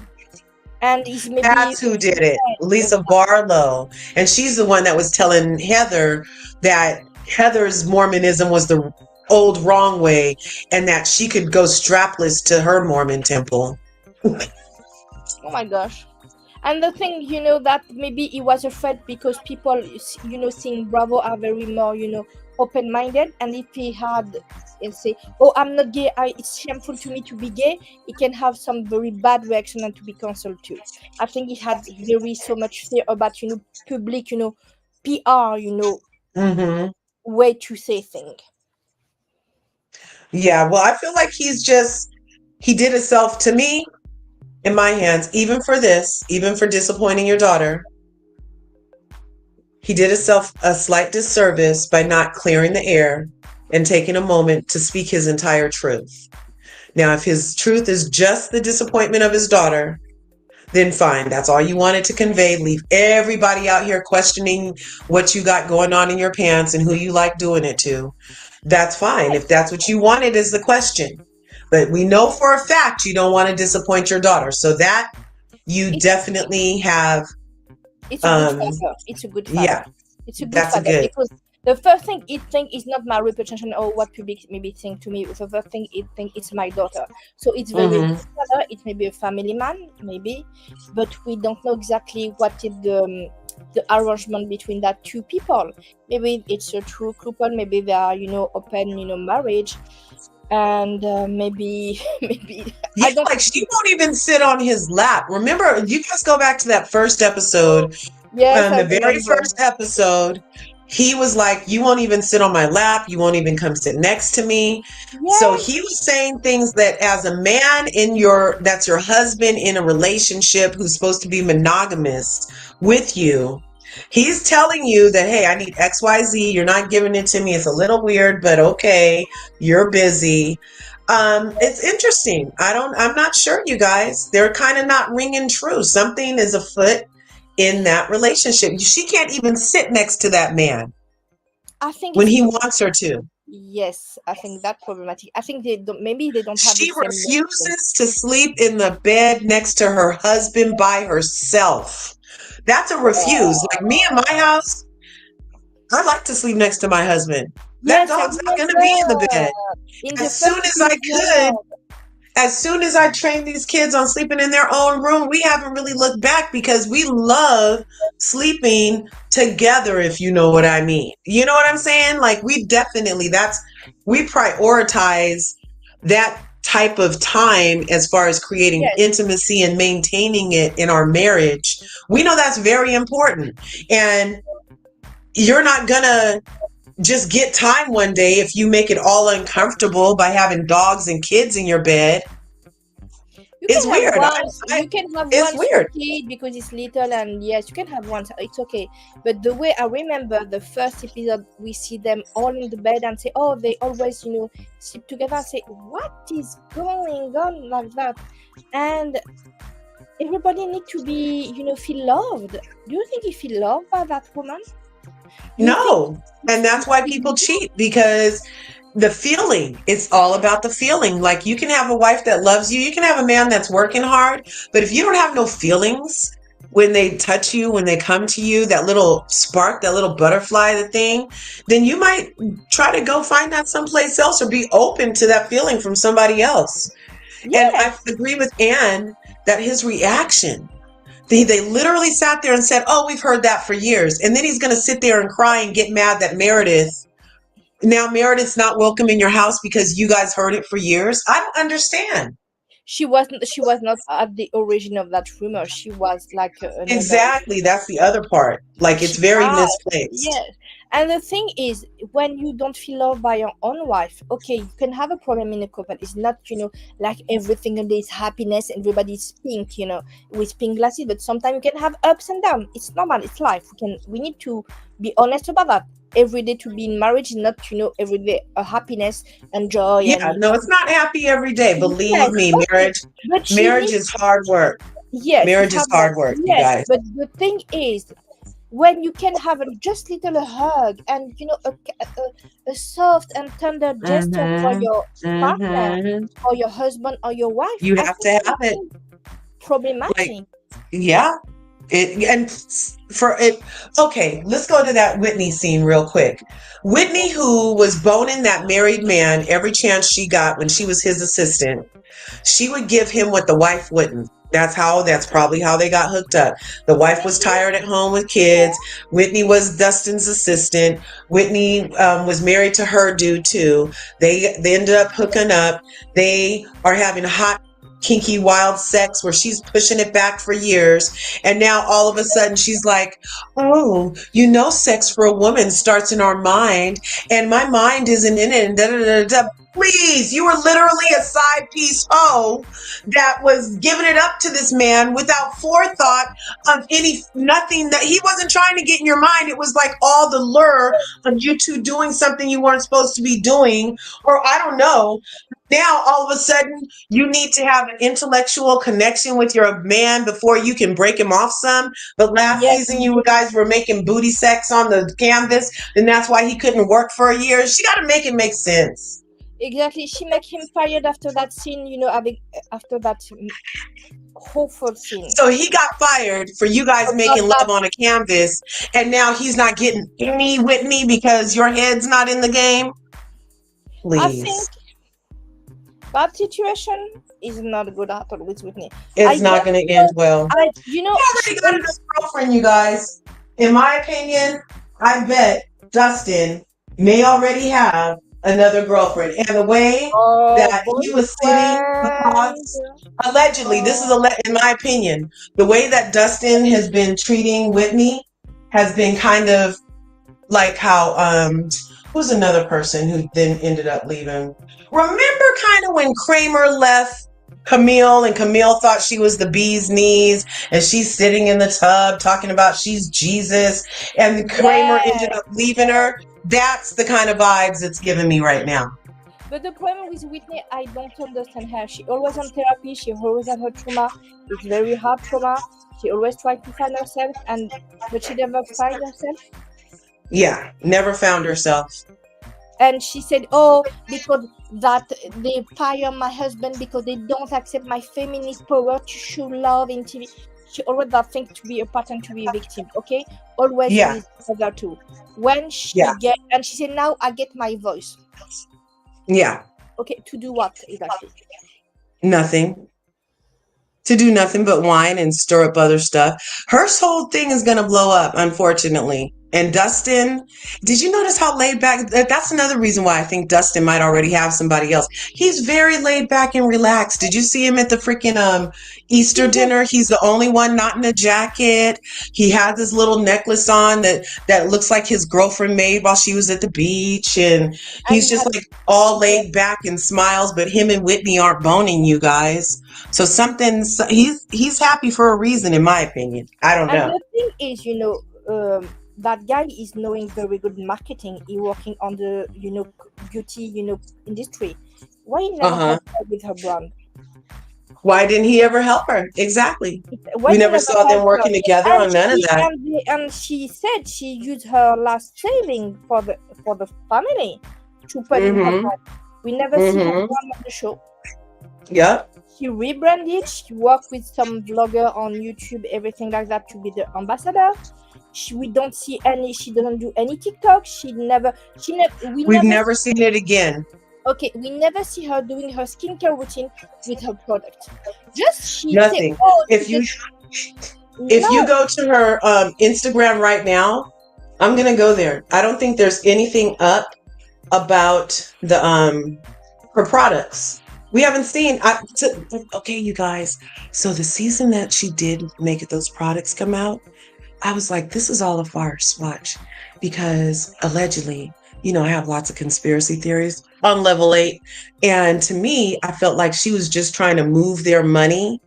and he's maybe That's who did it. Lisa Barlow. And she's the one that was telling Heather that Heather's Mormonism was the old wrong way and that she could go strapless to her Mormon temple. Oh my gosh. And the thing, that maybe he was afraid because people, seeing Bravo are very more, open-minded. And if he had and say, oh, I'm not gay, it's shameful to me to be gay, he can have some very bad reaction and to be cancelled too. I think he had so much fear about, public, PR, Mm-hmm. way to say things. Yeah, well, I feel like he did himself to me in my hands, even for this, even for disappointing your daughter. He did himself a slight disservice by not clearing the air and taking a moment to speak his entire truth. Now, if his truth is just the disappointment of his daughter, then fine. That's all you wanted to convey. Leave everybody out here questioning what you got going on in your pants and who you like doing it to. That's fine. If that's what you wanted is the question. But we know for a fact you don't want to disappoint your daughter. So that you definitely have. It's a good father. It's a good father. Yeah, It's a good that's a father good. because the first thing it think is not my reputation or what public maybe think to me. The first thing it think it's my daughter. So it's very good father. It's maybe a family man, maybe, but we don't know exactly what is the arrangement between that two people. Maybe it's a true couple. Maybe they are open marriage, and maybe Yeah, I don't. like she won't even sit on his lap. Remember, you guys go back to that first episode. Yes, I The very remember. first episode, he was like, "You won't even sit on my lap. You won't even come sit next to me." Yes. So he was saying things that, as a man that's your husband in a relationship who's supposed to be monogamous with you, he's telling you that, hey, I need XYZ. You're not giving it to me. It's a little weird, but okay. You're busy. It's interesting. I'm not sure, you guys. They're kind of not ringing true. Something is afoot in that relationship. She can't even sit next to that man. I think when he wants her to. Yes, I think that's problematic. I think they don't have the She same refuses to sleep in the bed next to her husband by herself. That's a refuse. Like me in my house, I like to sleep next to my husband. That Yes, I dog's not going to be in the bed. As soon as I train these kids on sleeping in their own room, we haven't really looked back because we love sleeping together, if you know what I mean. You know what I'm saying? Like we prioritize that type of time as far as creating intimacy and maintaining it in our marriage. We know that's very important. And you're not gonna just get time one day if you make it all uncomfortable by having dogs and kids in your bed. It's weird. You can have it's one weird kid because it's little, and yes, you can have one. It's okay. But the way I remember the first episode, we see them all in the bed and say, "Oh, they always, sleep together." I say, "What is going on like that?" And everybody need to be, feel loved. Do you think you feel loved by that woman? No, and that's why people cheat, because the feeling, it's all about the feeling. Like you can have a wife that loves you, you can have a man that's working hard, but if you don't have no feelings, when they touch you, when they come to you, that little spark, that little butterfly, the thing, then you might try to go find that someplace else or be open to that feeling from somebody else. And I Yes, agree with Anne that his reaction, they literally sat there and said, "Oh, we've heard that for years." And then he's going to sit there and cry and get mad that Meredith's not welcome in your house because you guys heard it for years. I don't understand. she was not at the origin of that rumor. She was like another. Exactly. That's the other part. Like it's She very has, misplaced. yes. And the thing is, when you don't feel loved by your own wife, okay, you can have a problem in a couple. It's not, like every single day is happiness, everybody's pink, with pink glasses, but sometimes you can have ups and downs. It's normal, it's life. We need to be honest about that. Every day to be in marriage is not, every day a happiness and joy Yeah, and no, it's not happy every day. Believe yes, me, okay. But she marriage needs, is hard work. yes, it's Marriage is hard work. hard work, you Yes, guys. but the thing is, when you can have a just little a hug and a soft and tender gesture for Mm-hmm. your partner Mm-hmm. or your husband or your wife, You I have think to have it. nothing Like, problematic. yeah. It and for it. Okay, let's go to that Whitney scene real quick. Whitney, who was boning that married man every chance she got when she was his assistant, she would give him what the wife wouldn't. That's probably how they got hooked up. The wife was tired at home with kids. Whitney was Dustin's assistant. Whitney was married to her dude too. They ended up hooking up. They are having hot, kinky, wild sex where she's pushing it back for years. And now all of a sudden she's like, "Oh, sex for a woman starts in our mind, and my mind isn't in it." And da da da da. Please, you were literally a side piece hoe that was giving it up to this man without forethought of nothing, that he wasn't trying to get in your mind. It was like all the lure of you two doing something you weren't supposed to be doing, or I don't know. Now all of a sudden you need to have an intellectual connection with your man before you can break him off some. But last Yes, season you guys were making booty sex on the canvas, and that's why he couldn't work for a year. She got to make it make sense. exactly. She make him fired after that scene, after that awful scene. So he got fired for you guys About making that, love on a canvas, and now he's not getting any Whitney because your head's not in the game. I think Please. that situation is not good at all with Whitney. I It's not don't going to end know. well. She He already got another girlfriend, you guys. In my opinion, I bet Dustin may already have another girlfriend. And the way oh that he was sitting boyfriend. across, allegedly, this is Oh, in my opinion, the way that Dustin has been treating Whitney has been kind of like how who's another person who then ended up leaving? Remember kind of when Kramer left Camille, and Camille thought she was the bee's knees, and she's sitting in the tub talking about she's Jesus, and Kramer ended yes, up leaving yes. her. That's the kind of vibes it's giving me right now. But the problem with Whitney, I don't understand her. She always on therapy. She always had her trauma. It's very hard trauma. She always tried to find herself, but she never find herself. Yeah, never found herself. And she said, "Oh, because that they fire my husband because they don't accept my feminist power to show love in TV." She always that thing to be a pattern to be a victim. Okay, always Yeah, with other two. When she yeah, get and she said, "Now I get my voice." yeah. Okay, to do what exactly? Nothing. To do nothing but whine and stir up other stuff. Her whole thing is going to blow up, unfortunately. And Dustin, did you notice how laid back? That's another reason why I think Dustin might already have somebody else. He's very laid back and relaxed. Did you see him at the freaking Easter He's just dinner? He's the only one not in a jacket. He has this little necklace on that looks like his girlfriend made while she was at the beach, and and he's he just had like all yeah. laid back and smiles. But him and Whitney aren't boning, you guys. So he's happy for a reason, in my opinion. I don't And know. the thing is, that guy is knowing very good marketing. He working on the beauty industry. Why he never Uh-huh. help her with her brand? Why didn't he ever help her? Exactly. Why We he never never saw them help her? working together And on none of that. she said she used her last saving for the family to put in her Mm-hmm. brand. We never see her Mm-hmm. brand on the show. Yep. She rebranded. She worked with some vlogger on YouTube, everything like that, to be the ambassador. We don't see any. She doesn't do any TikTok. She never. She never. We We've never. never seen it again. Okay, we never see her doing her skincare routine with her product. Just she say, Nothing. oh, If you no. go to her Instagram right now, I'm gonna go there. I don't think there's anything up about the her products. We haven't seen. Okay, you guys. So the season that she did make those products come out, I was like, this is all a farce. Watch, because allegedly, I have lots of conspiracy theories on level 8, and to me, I felt like she was just trying to move their money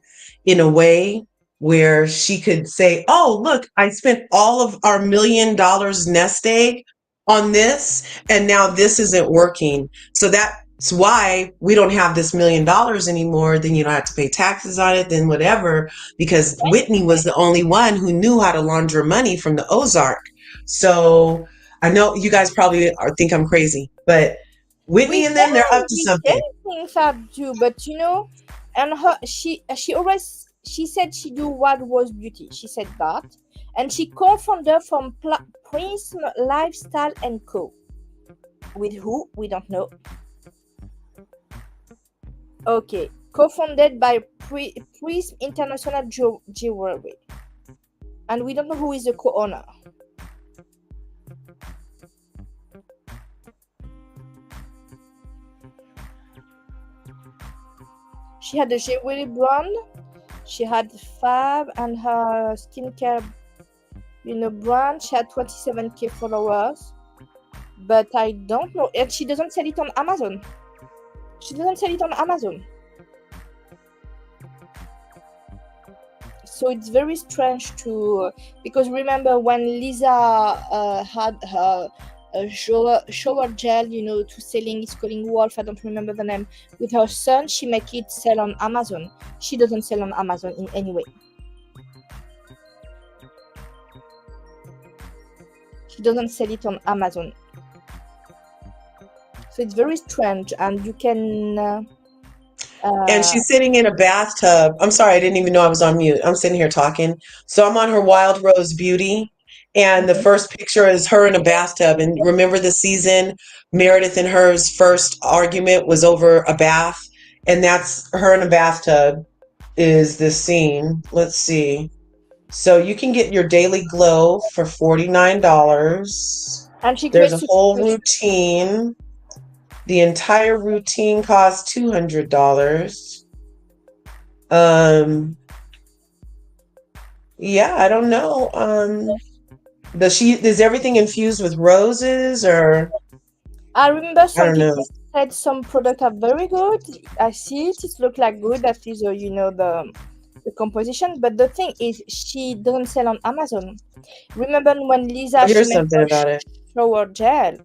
in a way where she could say, oh, look, I spent all of our $1 million nest egg on this, and now this isn't working. So that's why we don't have this $1 million anymore. Then you don't have to pay taxes on it, then whatever, because Whitney was the only one who knew how to launder money from the Ozark. So I know you guys probably think I'm crazy, but Whitney and them, they're up to something. Things I do, but and her she said she do what was beauty. She said that, and she co-founder from Prism Lifestyle and Co. With who we don't know. Okay, co-founded by Prism International Jewelry, and we don't know who is the co-owner. She had a jewelry brand. She had Fab and her skincare, brand. She had 27K followers, but I don't know. And she doesn't sell it on Amazon. So it's very strange because remember when Lisa had her shower gel, to selling, it's calling Wolf, I don't remember the name, with her son, she make it sell on Amazon. She doesn't sell on Amazon in any way. She doesn't sell it on Amazon. So it's very strange, and you can and she's sitting in a bathtub. I'm sorry, I didn't even know I was on mute. I'm sitting here talking. So I'm on her Wild Rose Beauty, and the first picture is her in a bathtub. And remember the season, Meredith and her's first argument was over a bath, and that's her in a bathtub is this scene. Let's see. So you can get your daily glow for $49. And there's a whole routine. The entire routine costs $200. Yeah, I don't know. Is everything infused with roses, or? I remember some people said some products are very good. I see it. It looks like good. That is, the composition. But the thing is, she doesn't sell on Amazon. Remember when Lisa? Here's something about it. Shower gel.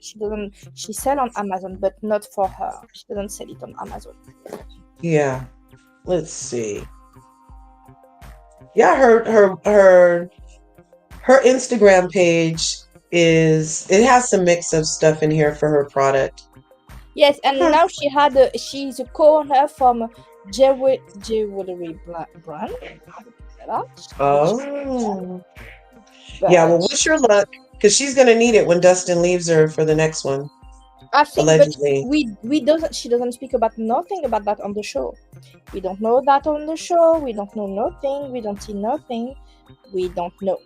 She sell on Amazon, but not for her. She doesn't sell it on Amazon. Yeah. Let's see. Yeah, her Instagram page it has some mix of stuff in here for her product. Yes, and now she's a co-owner from jewelry brand. Oh. Yeah, well, wish her luck, because she's gonna need it when Dustin leaves her for the next one. I think, allegedly. But she doesn't speak about nothing about that on the show. We don't know that on the show. We don't know nothing. We don't see nothing. We don't know.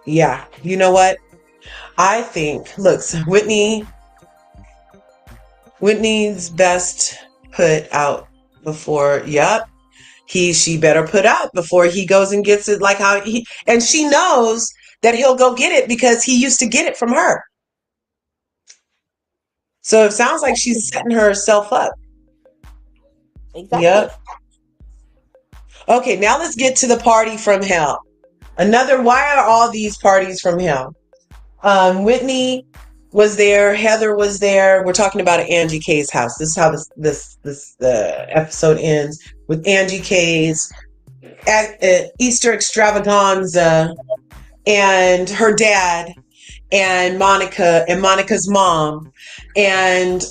Yeah, you know what? I think, look, Whitney's best put out before, she better put out before he goes and gets it, like how and she knows that he'll go get it because he used to get it from her. So it sounds like she's setting herself up. Exactly. Yep. Okay, now let's get to the party from hell. Why are all these parties from hell? Whitney was there, Heather was there. We're talking about Angie K's house. This is how this episode ends, with Angie K's Easter extravaganza and her dad. and Monica's mom, and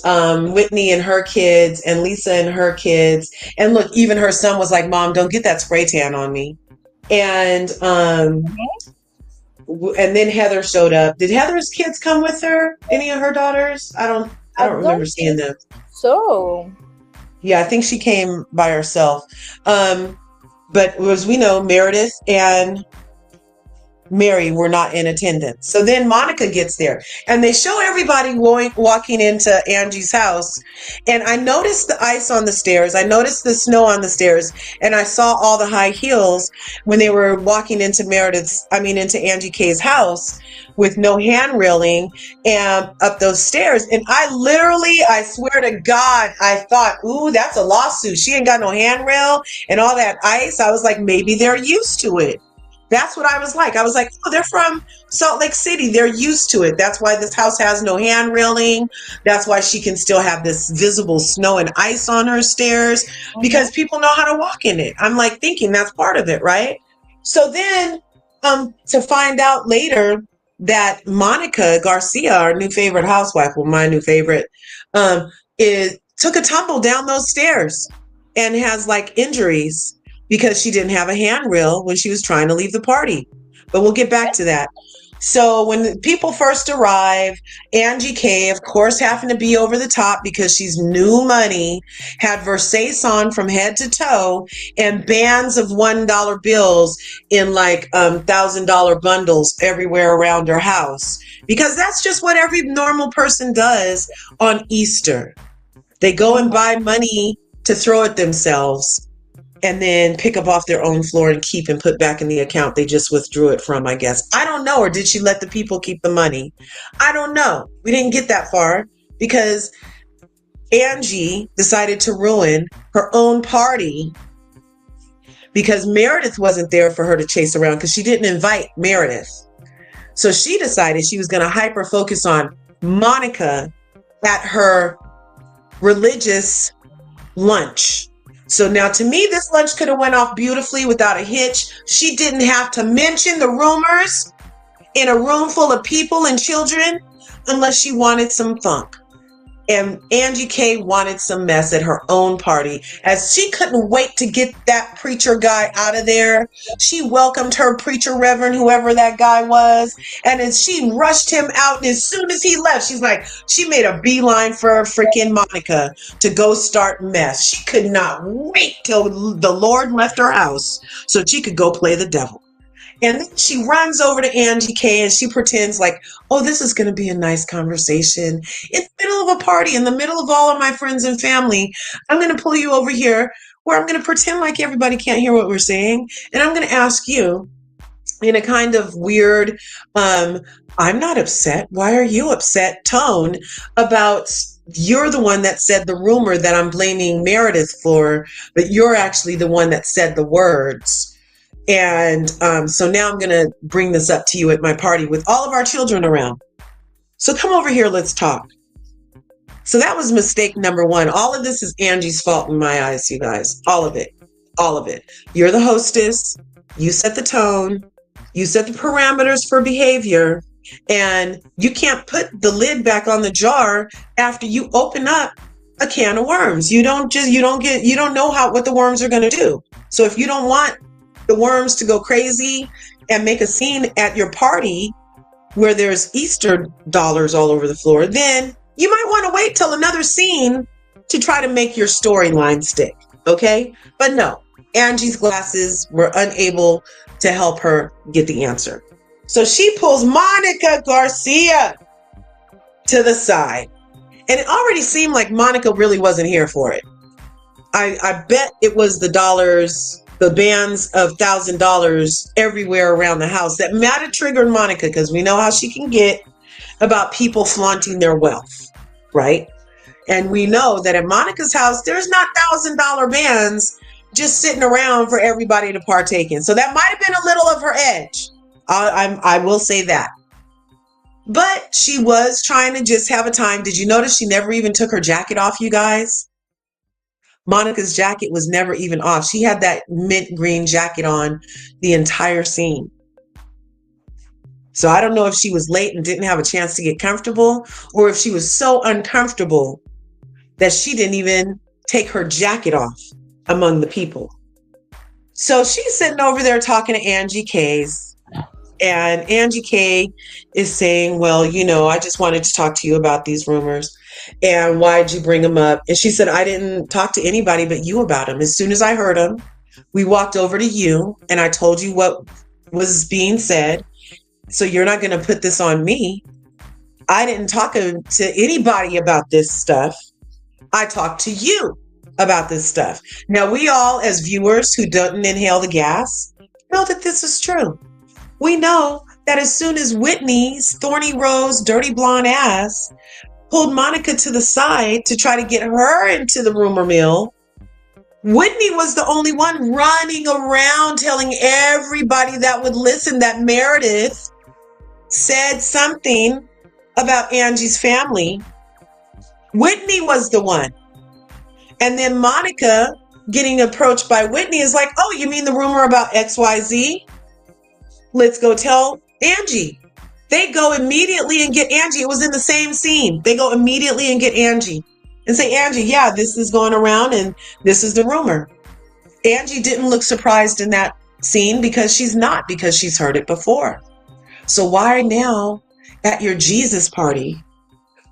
Whitney and her kids, and Lisa and her kids. And look, even her son was like, "Mom, don't get that spray tan on me." And and then Heather showed up. Did Heather's kids come with her? Any of her daughters? I I don't remember don't seeing think them. so. Yeah, I think she came by herself. Um, but as we know, Meredith and Mary were not in attendance. So then Monica gets there and they show everybody walking into Angie's house. And I noticed the ice on the stairs. I noticed the snow on the stairs. And I saw all the high heels when they were walking into into Angie K's house with no hand railing and up those stairs. And I swear to God, I thought, ooh, that's a lawsuit. She ain't got no handrail and all that ice. I was like, maybe they're used to it. That's what I was like. I was like, oh, they're from Salt Lake City. They're used to it. That's why this house has no hand railing. That's why she can still have this visible snow and ice on her stairs because people know how to walk in it. I'm like thinking that's part of it, right? So then to find out later that Monica Garcia, our new favorite housewife, well, my new favorite, is took a tumble down those stairs and has like injuries because she didn't have a handrail when she was trying to leave the party. But we'll get back to that. So when people first arrive, Angie K, of course, having to be over the top because she's new money, had Versace on from head to toe and bands of $1 bills in like $1,000 bundles everywhere around her house. Because that's just what every normal person does on Easter. They go and buy money to throw at themselves and then pick up off their own floor and keep and put back in the account they just withdrew it from, I guess. I don't know. Or did she let the people keep the money? I don't know. We didn't get that far because Angie decided to ruin her own party because Meredith wasn't there for her to chase around because she didn't invite Meredith. So she decided she was going to hyper focus on Monica at her religious lunch. So now to me, this lunch could have went off beautifully without a hitch. She didn't have to mention the rumors in a room full of people and children unless she wanted some funk. And Angie K wanted some mess at her own party as she couldn't wait to get that preacher guy out of there. She welcomed her preacher reverend, whoever that guy was. And as she rushed him out, and as soon as he left, she's like, she made a beeline for freaking Monica to go start mess. She could not wait till the Lord left her house so she could go play the devil. And then she runs over to Angie K and she pretends like, oh, this is going to be a nice conversation. In the middle of a party, in the middle of all of my friends and family, I'm going to pull you over here where I'm going to pretend like everybody can't hear what we're saying. And I'm going to ask you in a kind of weird, I'm not upset. Why are you upset tone about you're the one that said the rumor that I'm blaming Meredith for, but you're actually the one that said the words. And so now I'm going to bring this up to you at my party with all of our children around. So come over here, let's talk. So that was mistake number one. All of this is Angie's fault in my eyes, you guys. All of it. All of it. You're the hostess. You set the tone. You set the parameters for behavior. And you can't put the lid back on the jar after you open up a can of worms. You don't know what the worms are going to do. So if you don't want the worms to go crazy and make a scene at your party where there's Easter dollars all over the floor, then you might want to wait till another scene to try to make your storyline stick, okay? But no, Angie's glasses were unable to help her get the answer. So she pulls Monica Garcia to the side. And it already seemed like Monica really wasn't here for it. I bet it was the dollars, the bands of $1,000 everywhere around the house that might have triggered Monica, because we know how she can get about people flaunting their wealth, right? And we know that at Monica's house, there's not $1,000 bands just sitting around for everybody to partake in. So that might have been a little of her edge. I will say that. But she was trying to just have a time. Did you notice she never even took her jacket off, you guys? Monica's jacket was never even off. She had that mint green jacket on the entire scene. So I don't know if she was late and didn't have a chance to get comfortable, or if she was so uncomfortable that she didn't even take her jacket off among the people. So she's sitting over there talking to Angie K's, and Angie K is saying, well, I just wanted to talk to you about these rumors. And why'd you bring them up? And she said, I didn't talk to anybody but you about them. As soon as I heard them, we walked over to you and I told you what was being said. So you're not going to put this on me. I didn't talk to anybody about this stuff. I talked to you about this stuff. Now, we all, as viewers who don't inhale the gas, know that this is true. We know that as soon as Whitney's thorny rose, dirty blonde ass pulled Monica to the side to try to get her into the rumor mill, Whitney was the only one running around telling everybody that would listen that Meredith said something about Angie's family. Whitney was the one. And then Monica getting approached by Whitney is like, oh, you mean the rumor about XYZ? Let's go tell Angie. They go immediately and get Angie. It was in the same scene. They go immediately and get Angie and say, Angie, yeah, this is going around and this is the rumor. Angie didn't look surprised in that scene because she's heard it before. So why now at your Jesus party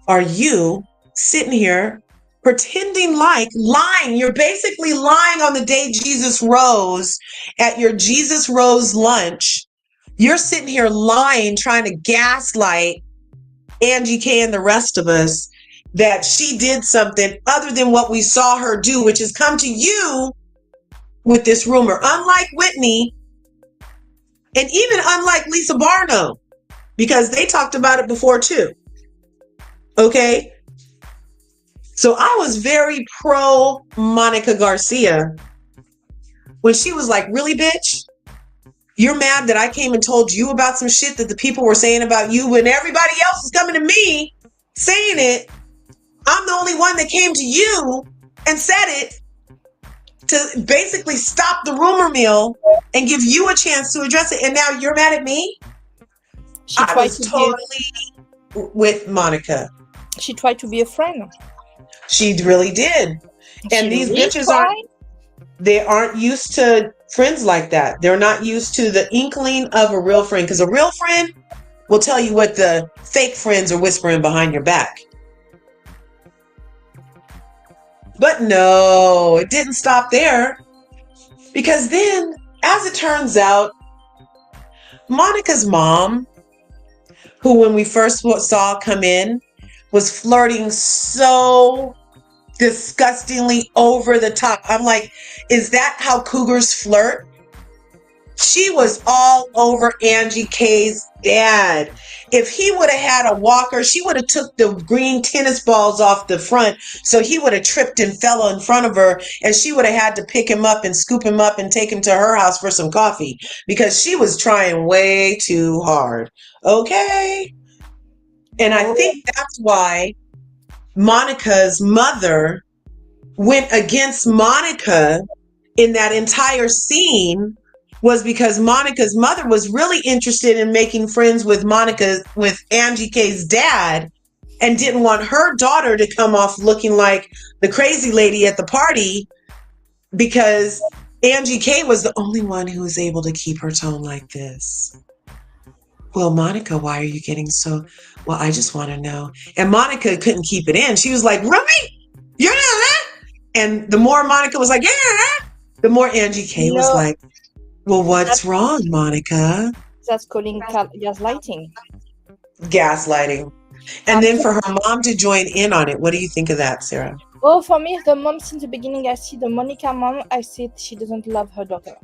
are you sitting here pretending like lying? You're basically lying on the day Jesus rose at your Jesus rose lunch. You're sitting here lying, trying to gaslight Angie K and the rest of us that she did something other than what we saw her do, which is come to you with this rumor. Unlike Whitney, and even unlike Lisa Barlow, because they talked about it before too. Okay? So I was very pro Monica Garcia when she was like, really, bitch? You're mad that I came and told you about some shit that the people were saying about you when everybody else is coming to me saying it. I'm the only one that came to you and said it to basically stop the rumor mill and give you a chance to address it. And now you're mad at me? I was totally with Monica. She tried to be a friend. She really did. And these bitches aren't used to friends like that. They're not used to the inkling of a real friend, because a real friend will tell you what the fake friends are whispering behind your back. But no, it didn't stop there, because then, as it turns out, Monica's mom, who when we first saw come in, was flirting so disgustingly over the top. I'm like, is that how cougars flirt? She was all over Angie K's dad. If he would have had a walker, she would have took the green tennis balls off the front, so he would have tripped and fell in front of her, and she would have had to pick him up and scoop him up and take him to her house for some coffee, because she was trying way too hard. Okay? And I think that's why Monica's mother went against Monica in that entire scene, was because Monica's mother was really interested in making friends with Angie K's dad, and didn't want her daughter to come off looking like the crazy lady at the party, because Angie K was the only one who was able to keep her tone like this. Well, Monica, why are you getting so... Well, I just want to know. And Monica couldn't keep it in. She was like, really? You're not that? And the more Monica was like, yeah, the more Angie K was like, well, what's wrong, Monica? That's calling gaslighting. Gaslighting. And then for her mom to join in on it. What do you think of that, Sarah? Well, for me, the mom, since the beginning, I see the Monica mom, I see she doesn't love her daughter.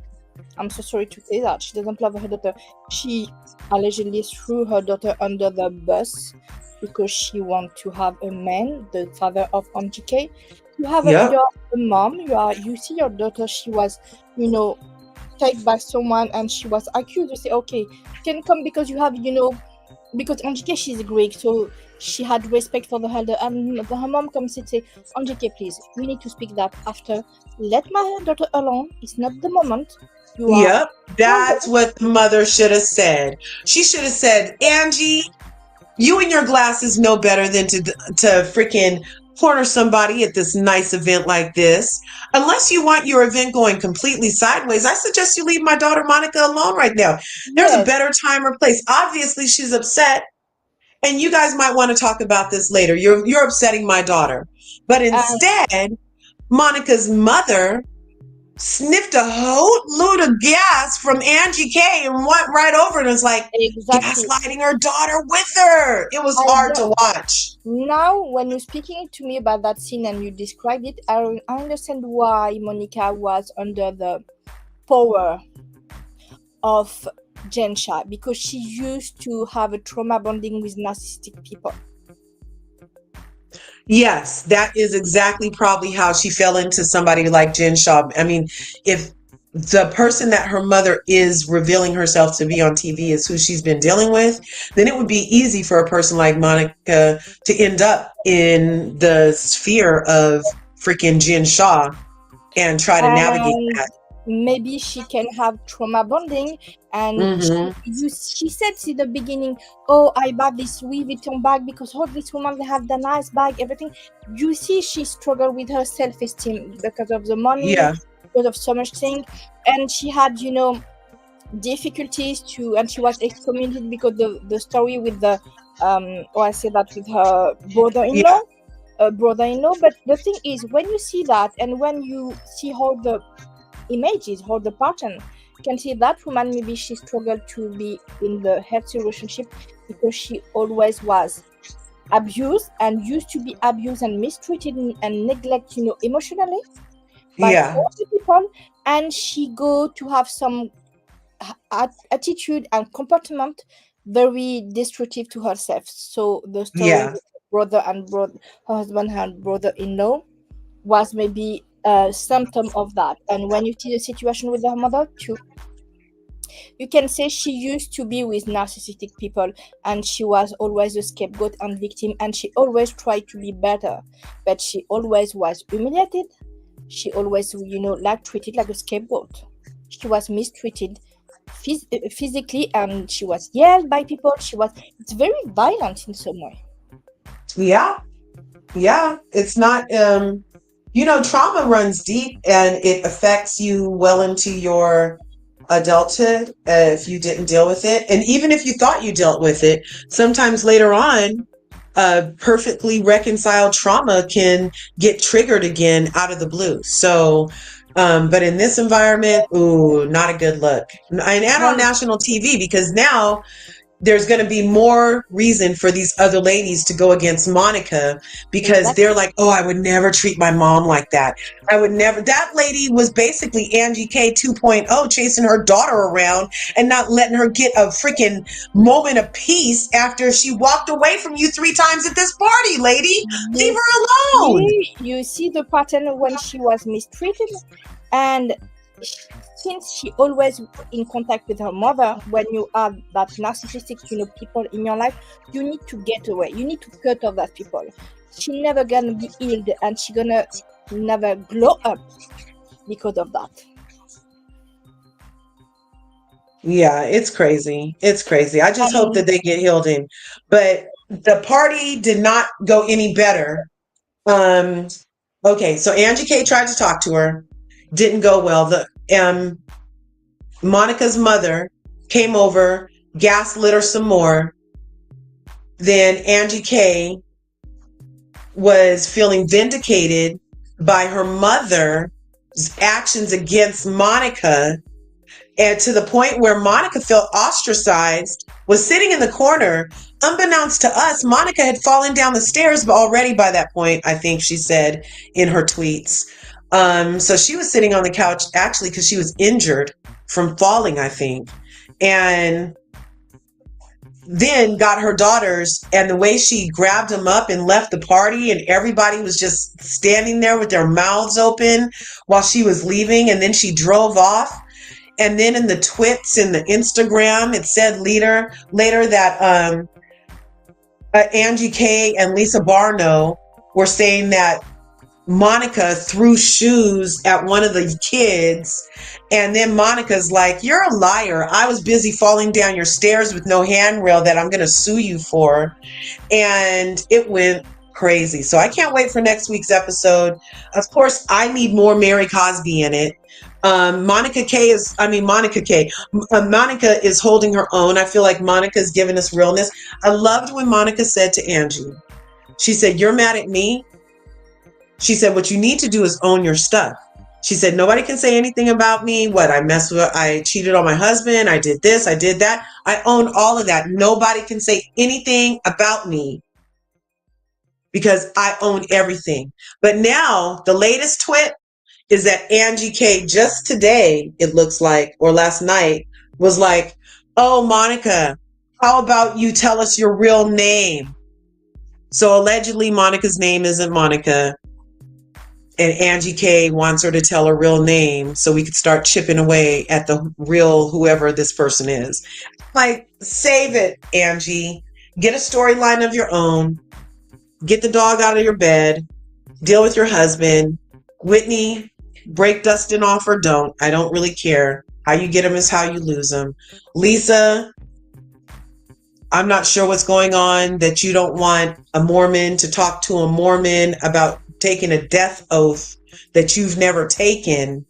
I'm so sorry to say that. She doesn't love her daughter. She allegedly threw her daughter under the bus because she wants to have a man, the father of Angie K. You have you're a mom, you see your daughter, she was, taken by someone and she was accused. You say, okay, you can come because you have, because Angie K, she's Greek, so she had respect for the elder, and her mom comes and say, Angie K, please, we need to speak that after. Let my daughter alone. It's not the moment. You are Yep, that's what the mother should have said. She should have said, Angie, you and your glasses know better than to freaking corner somebody at this nice event like this. Unless you want your event going completely sideways, I suggest you leave my daughter Monica alone right now. There's a yes, better time or place. Obviously, she's upset, and you guys might want to talk about this later. You're upsetting my daughter. But and instead, Monica's mother sniffed a whole load of gas from Angie K and went right over and was like exactly. gaslighting her daughter with her. It was I hard don't, to watch. now when you're speaking to me about that scene and you described it, I understand why Monica was under the power of Gensha, because she used to have a trauma bonding with narcissistic people. Yes, that is exactly probably how she fell into somebody like Jen Shaw. I mean, if the person that her mother is revealing herself to be on TV is who she's been dealing with, then it would be easy for a person like Monica to end up in the sphere of freaking Jen Shaw and try to navigate And that. maybe she can have trauma bonding, and Mm-hmm. she said in the beginning, oh, I bought this Louis Vuitton bag because all these women, they have the nice bag, everything. You see, she struggled with her self-esteem because of the money, Yeah. because of so much thing, and she had, difficulties to, and she was excommunicated because the story with the I say that with her Yeah. brother-in-law. But the thing is, when you see that, and when you see how the images, how the pattern, you can see that woman, maybe she struggled to be in the healthy relationship because she always was abused and used to be abused and mistreated and neglected, emotionally by Yeah. all the people, and she go to have some attitude and comportment very destructive to herself. So the story Yeah. with her husband and brother-in-law was maybe a symptom of that. And when you see the situation with her mother too, you can say she used to be with narcissistic people, and she was always a scapegoat and victim, and she always tried to be better, but she always was humiliated. She always, like treated like a scapegoat. She was mistreated physically, and she was yelled by people. It's very violent in some way. Yeah. Yeah. It's not, trauma runs deep and it affects you well into your adulthood if you didn't deal with it. And even if you thought you dealt with it, sometimes later on, perfectly reconciled trauma can get triggered again out of the blue. So, but in this environment, ooh, not a good look. And on And national TV, because now there's going to be more reason for these other ladies to go against Monica because they're exactly. like, oh, I would never treat my mom like that. I would never. That lady was basically Angie K 2.0, chasing her daughter around and not letting her get a freaking moment of peace after she walked away from you 3 times at this party, lady. Leave her alone. You see the pattern when she was mistreated, and since she always in contact with her mother, when you have that narcissistic, people in your life, you need to get away. You need to cut off that people. She never gonna be healed, and she gonna never glow up because of that. Yeah, it's crazy. It's crazy. I just hope And that they get healed in. But the party did not go any better. Um, okay, so Angie K tried to talk to her, didn't go well. The Monica's mother came over, gaslit her some more. Then Angie K was feeling vindicated by her mother's actions against Monica, and to the point where Monica felt ostracized, was sitting in the corner. Unbeknownst to us, Monica had fallen down the stairs, but already by that point, I think she said in her tweets. So she was sitting on the couch actually because she was injured from falling, I think. And then got her daughters, and the way she grabbed them up and left the party, and everybody was just standing there with their mouths open while she was leaving, and then she drove off. And then in the twits and the Instagram, it said later that Angie K and Lisa Barno were saying that Monica threw shoes at one of the kids. And then Monica's like, "You're a liar. I was busy falling down your stairs with no handrail that I'm going to sue you for." And it went crazy. So I can't wait for next week's episode. Of course, I need more Mary Cosby in it. Monica is holding her own. I feel like Monica's giving us realness. I loved when Monica said to Angie, she said, "You're mad at me?" She said, "What you need to do is own your stuff." She said, "Nobody can say anything about me. I cheated on my husband. I did this. I did that. I own all of that. Nobody can say anything about me because I own everything." But now the latest twit is that Angie K just today, it looks like, or last night, was like, "Oh, Monica, how about you tell us your real name?" So allegedly Monica's name isn't Monica. And Angie K wants her to tell her real name so we could start chipping away at the real whoever this person is. Like, save it, Angie. Get a storyline of your own. Get the dog out of your bed. Deal with your husband. Whitney, break Dustin off or don't. I don't really care. How you get him is how you lose him. Lisa, I'm not sure what's going on that you don't want a Mormon to talk to a Mormon about taking a death oath that you've never taken.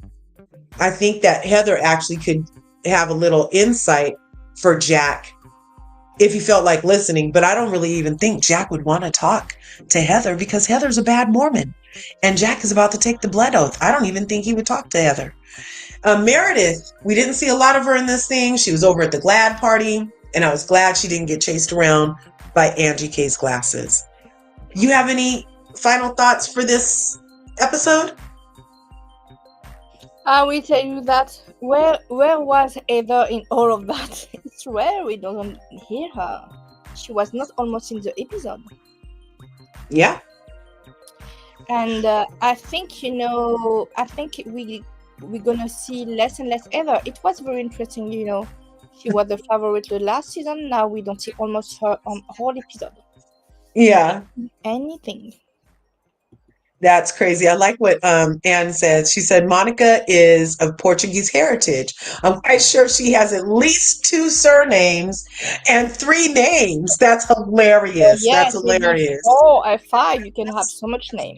I think that Heather actually could have a little insight for Jack if he felt like listening, but I don't really even think Jack would want to talk to Heather because Heather's a bad Mormon and Jack is about to take the blood oath. I don't even think he would talk to Heather. Meredith, we didn't see a lot of her in this thing. She was over at the Glad party and I was glad she didn't get chased around by Angie K's glasses. You have any final thoughts for this episode? I will tell you that where was Heather in all of that? It's rare we don't hear her. She was not almost in the episode. Yeah. And I think we're gonna see less and less Heather. It was very interesting, She was the favorite the last season. Now we don't see almost her on whole episode. Yeah. Anything. That's crazy. I like what Anne said. She said Monica is of Portuguese heritage. I'm quite sure she has at least 2 surnames and 3 names. That's hilarious. Yes, That's hilarious. Oh, F5, you can have so much name.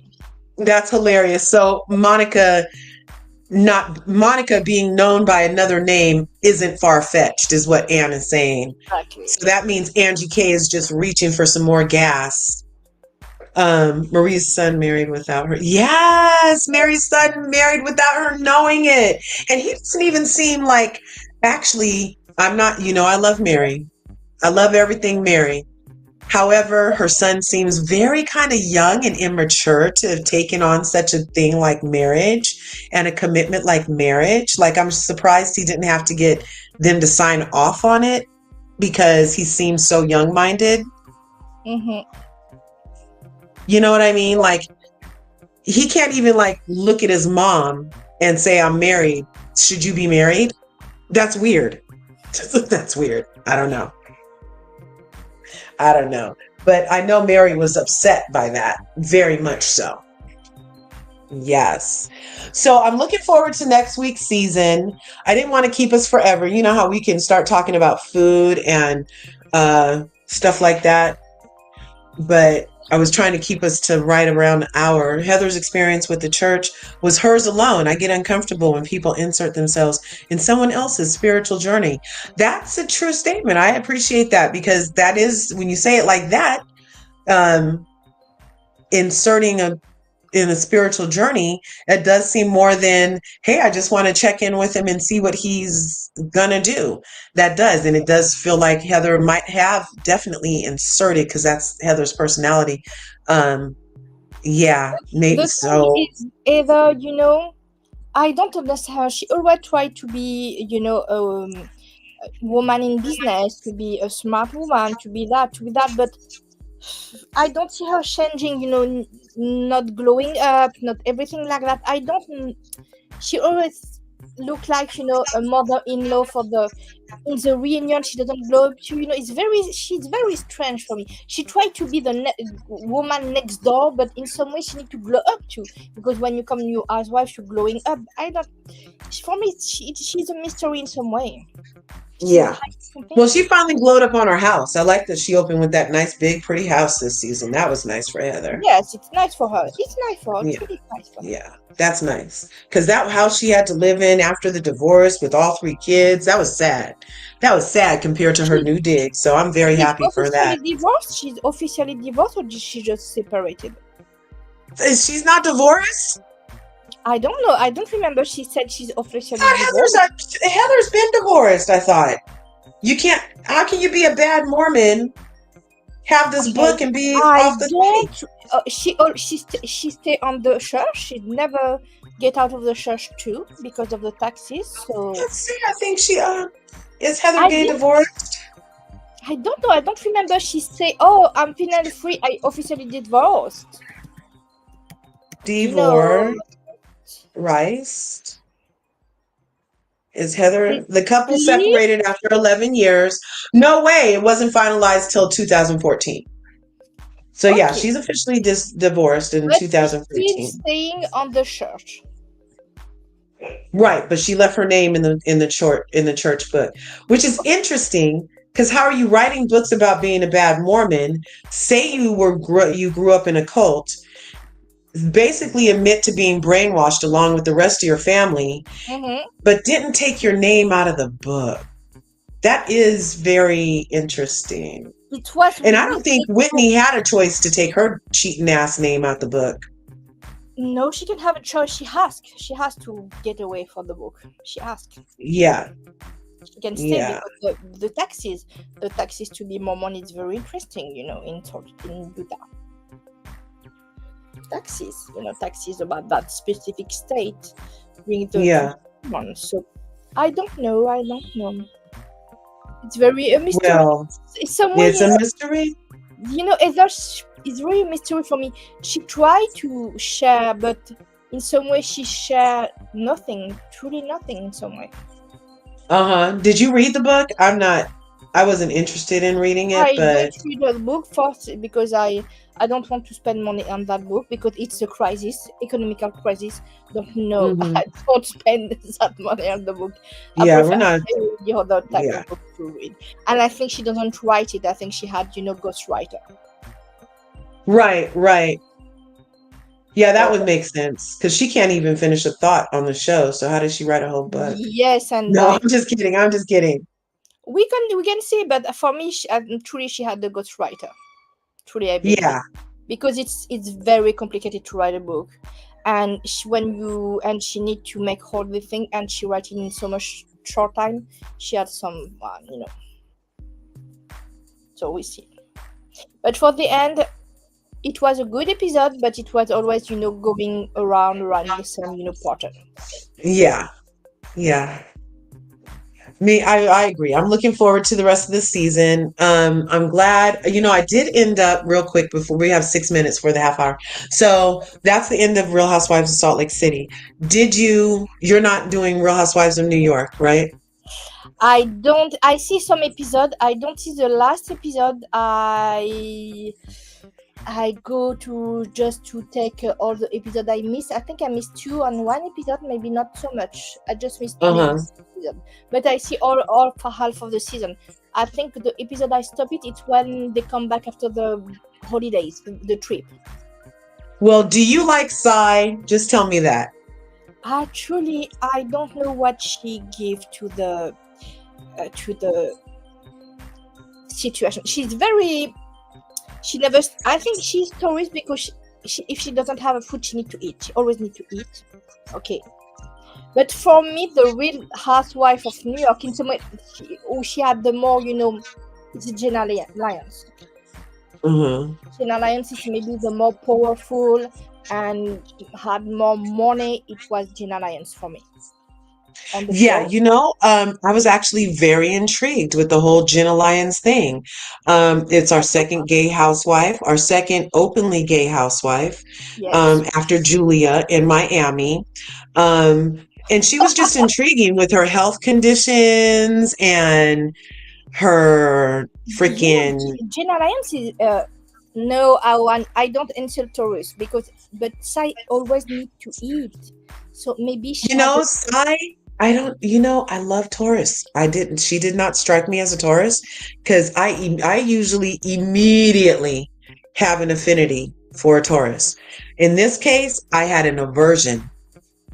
That's hilarious. So Monica being known by another name isn't far-fetched, is what Anne is saying. Exactly. So that means Angie K is just reaching for some more gas. Marie's son married without her. Yes, Mary's son married without her knowing it. And he doesn't even seem like, actually, I'm not, I love Mary. I love everything Mary. However, her son seems very kind of young and immature to have taken on such a thing like marriage and a commitment like marriage. Like, I'm surprised he didn't have to get them to sign off on it because he seems so young-minded. Mm-hmm. You know what I mean? Like, he can't even look at his mom and say, "I'm married. Should you be married?" That's weird. That's weird. I don't know. But I know Mary was upset by that. Very much so. Yes. So I'm looking forward to next week's season. I didn't want to keep us forever. You know how we can start talking about food and stuff like that. But I was trying to keep us to right around an hour. Heather's experience with the church was hers alone. I get uncomfortable when people insert themselves in someone else's spiritual journey. That's a true statement. I appreciate that because that is, when you say it like that, inserting in a spiritual journey, it does seem more than, hey, I just want to check in with him and see what he's gonna do. That does, and it does feel like Heather might have definitely inserted, because that's Heather's personality. Yeah, maybe so. Is Heather, I don't understand her. She always tried to be, a woman in business, to be a smart woman, to be that, but I don't see her changing, not glowing up, not everything like that. She always look like a mother-in-law for the in the reunion. She doesn't glow up to she's very strange for me. She tried to be the woman next door, but in some way she need to glow up too, because when you come new housewife, you're glowing up. I don't For me, she's a mystery in some way. She's Yeah. hiding something. Well, she finally glowed up on her house. I like that she opened with that nice, big, pretty house this season. That was nice for Heather. Yes, it's nice for her. It's nice for her. It's Yeah. really nice for her. Yeah. That's nice. Because that house she had to live in after the divorce with all three kids, that was sad. That was sad compared to her new dig. So I'm very happy for that. She's officially divorced, or she just separated? She's not divorced? I don't know. I don't remember. She said she's officially divorced. Heather's been divorced, I thought. You can't. How can you be a bad Mormon, have this book, and be off the thing? She stay on the church. She'd never get out of the church too because of the taxes. So let's see. I think she is Heather gay divorced? I don't know. I don't remember. She say, "Oh, I'm finally free. I officially divorced." Divorced. Rice. Is Heather the couple separated after 11 years? No way. It wasn't finalized till 2014. So yeah, she's officially divorced in 2014. She's staying on the church. Right, but she left her name in the church book, which is interesting because how are you writing books about being a bad Mormon? Say you grew up in a cult, basically admit to being brainwashed along with the rest of your family, but didn't take your name out of the book. That is very interesting. It was, and I don't think Whitney had a choice to take her cheating ass name out the book. No, she can have a choice. She has to get away from the book. She asked. Yeah. She can stay because the taxes to be Mormon is very interesting, in Utah. Taxes about that specific state bring the one. So I don't know. It's very a mystery. Well, it's a mystery. It's really a mystery for me. She tried to share, but in some way she shared nothing, truly nothing in some way. Did you read the book? I wasn't interested in reading it. I didn't read the book first because I don't want to spend money on that book because it's a crisis, economical crisis. Don't know. I don't spend that money on the book. We're not. The other type of book to read, and I think she doesn't write it. I think she had, ghostwriter. Right. Yeah, that would make sense because she can't even finish a thought on the show. So how does she write a whole book? Yes, and no, I'm just kidding. We can see, but for me, truly, she had the ghostwriter. Truly, I believe. Yeah. Because it's very complicated to write a book, and she need to make all the thing, and she write it in so much short time. She had some, So we see. But for the end, it was a good episode, but it was always, going around the same, pattern. Yeah. I agree. I'm looking forward to the rest of the season. I'm glad, I did end up real quick before we have 6 minutes for the half hour. So that's the end of Real Housewives of Salt Lake City. You're not doing Real Housewives of New York, right? I see some episode. I don't see the last episode. I go to just to take all the episode I missed. I think I missed 2 on one episode, maybe not so much. I just missed 2 episode. But I see all for half of the season. I think the episode I stop it's when they come back after the holidays, the trip. Well, do you like Sai? Just tell me that. Actually, I don't know what she gave to the situation. She's very. I think she's tourist because if she doesn't have a food, she needs to eat. She always needs to eat. Okay. But for me, the real housewife of New York, in some way, she had the more, it's Jenna Lyons. Jenna Lyons is maybe the more powerful and had more money. It was Jenna Lyons for me. Yeah, I was actually very intrigued with the whole Jenna Lyons thing. It's our second gay housewife, our second openly gay housewife, after Julia in Miami. And she was just intriguing with her health conditions and her Yeah, freaking. Jenna Lyons is no, I don't insult Taurus because but Sai always need to eat, so maybe she You has a know, I don't, I love Taurus. She did not strike me as a Taurus because I usually immediately have an affinity for a Taurus. In this case, I had an aversion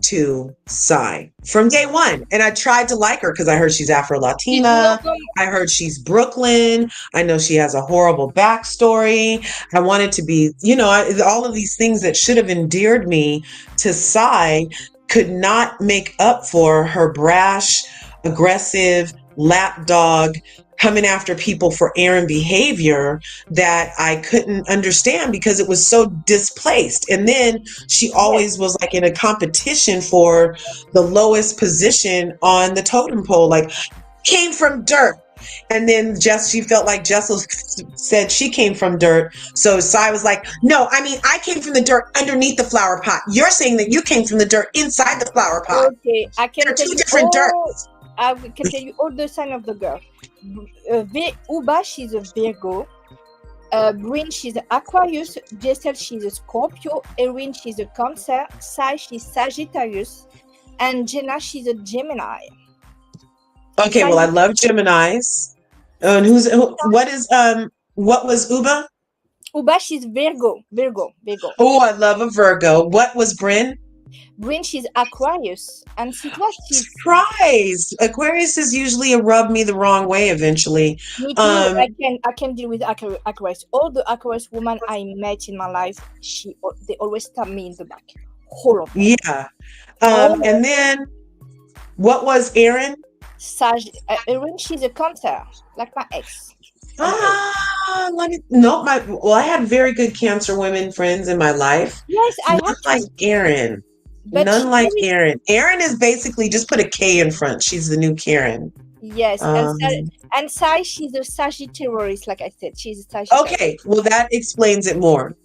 to Psy from day one. And I tried to like her because I heard she's Afro she's Latina. not I heard she's Brooklyn. I know she has a horrible backstory. I wanted to be, all of these things that should have endeared me to Psy could not make up for her brash, aggressive, lapdog, coming after people for errand behavior that I couldn't understand because it was so displaced. And then she yes. always was like in a competition for the lowest position on the totem pole, like came from dirt. And then she felt like Jessel said she came from dirt. So Sai was like, no, I mean, I came from the dirt underneath the flower pot. You're saying that you came from the dirt inside the flower pot. Okay, I can They're tell two you different all. dirts. I can tell you all the sign of the girl. Uba, she's a Virgo. Bryn, she's an Aquarius. Jessel, she's a Scorpio. Erin, she's a Cancer. Sai, she's Sagittarius. And Jenna, she's a Gemini. Okay, Sai, well, I love Geminis. And what was Uba? Uba, she's Virgo. Virgo. Oh, I love a Virgo. What was Bryn? Bryn, she's Aquarius. And Sitwa, she's Surprise! Aquarius is usually a rub me the wrong way eventually. me too. Um, I can deal with Aquarius. All the Aquarius women I met in my life, they always stab me in the back. Whole of them. yeah. Oh, And then what was Aaron? Erin, she's a Cancer, like my ex. I had very good Cancer women friends in my life. Yes, I None have like to. Aaron. But None she's like very Aaron. Aaron is basically just put a K in front. She's the new Karen. yes, Um, and Sai, she's a Sagittarius, like I said, she's a Sagittarius. okay, well that explains it more.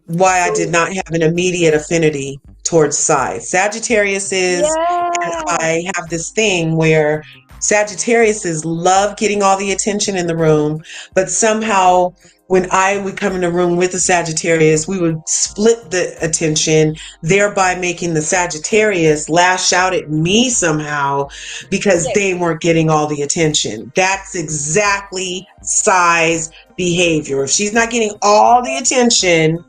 Why I did not have an immediate affinity towards Psy. Sagittarius is, and Yeah, I have this thing where Sagittariuses love getting all the attention in the room, but somehow when I would come in a room with a Sagittarius, we would split the attention, thereby making the Sagittarius lash out at me somehow because yes. they weren't getting all the attention. That's exactly Psy's behavior. If she's not getting all the attention,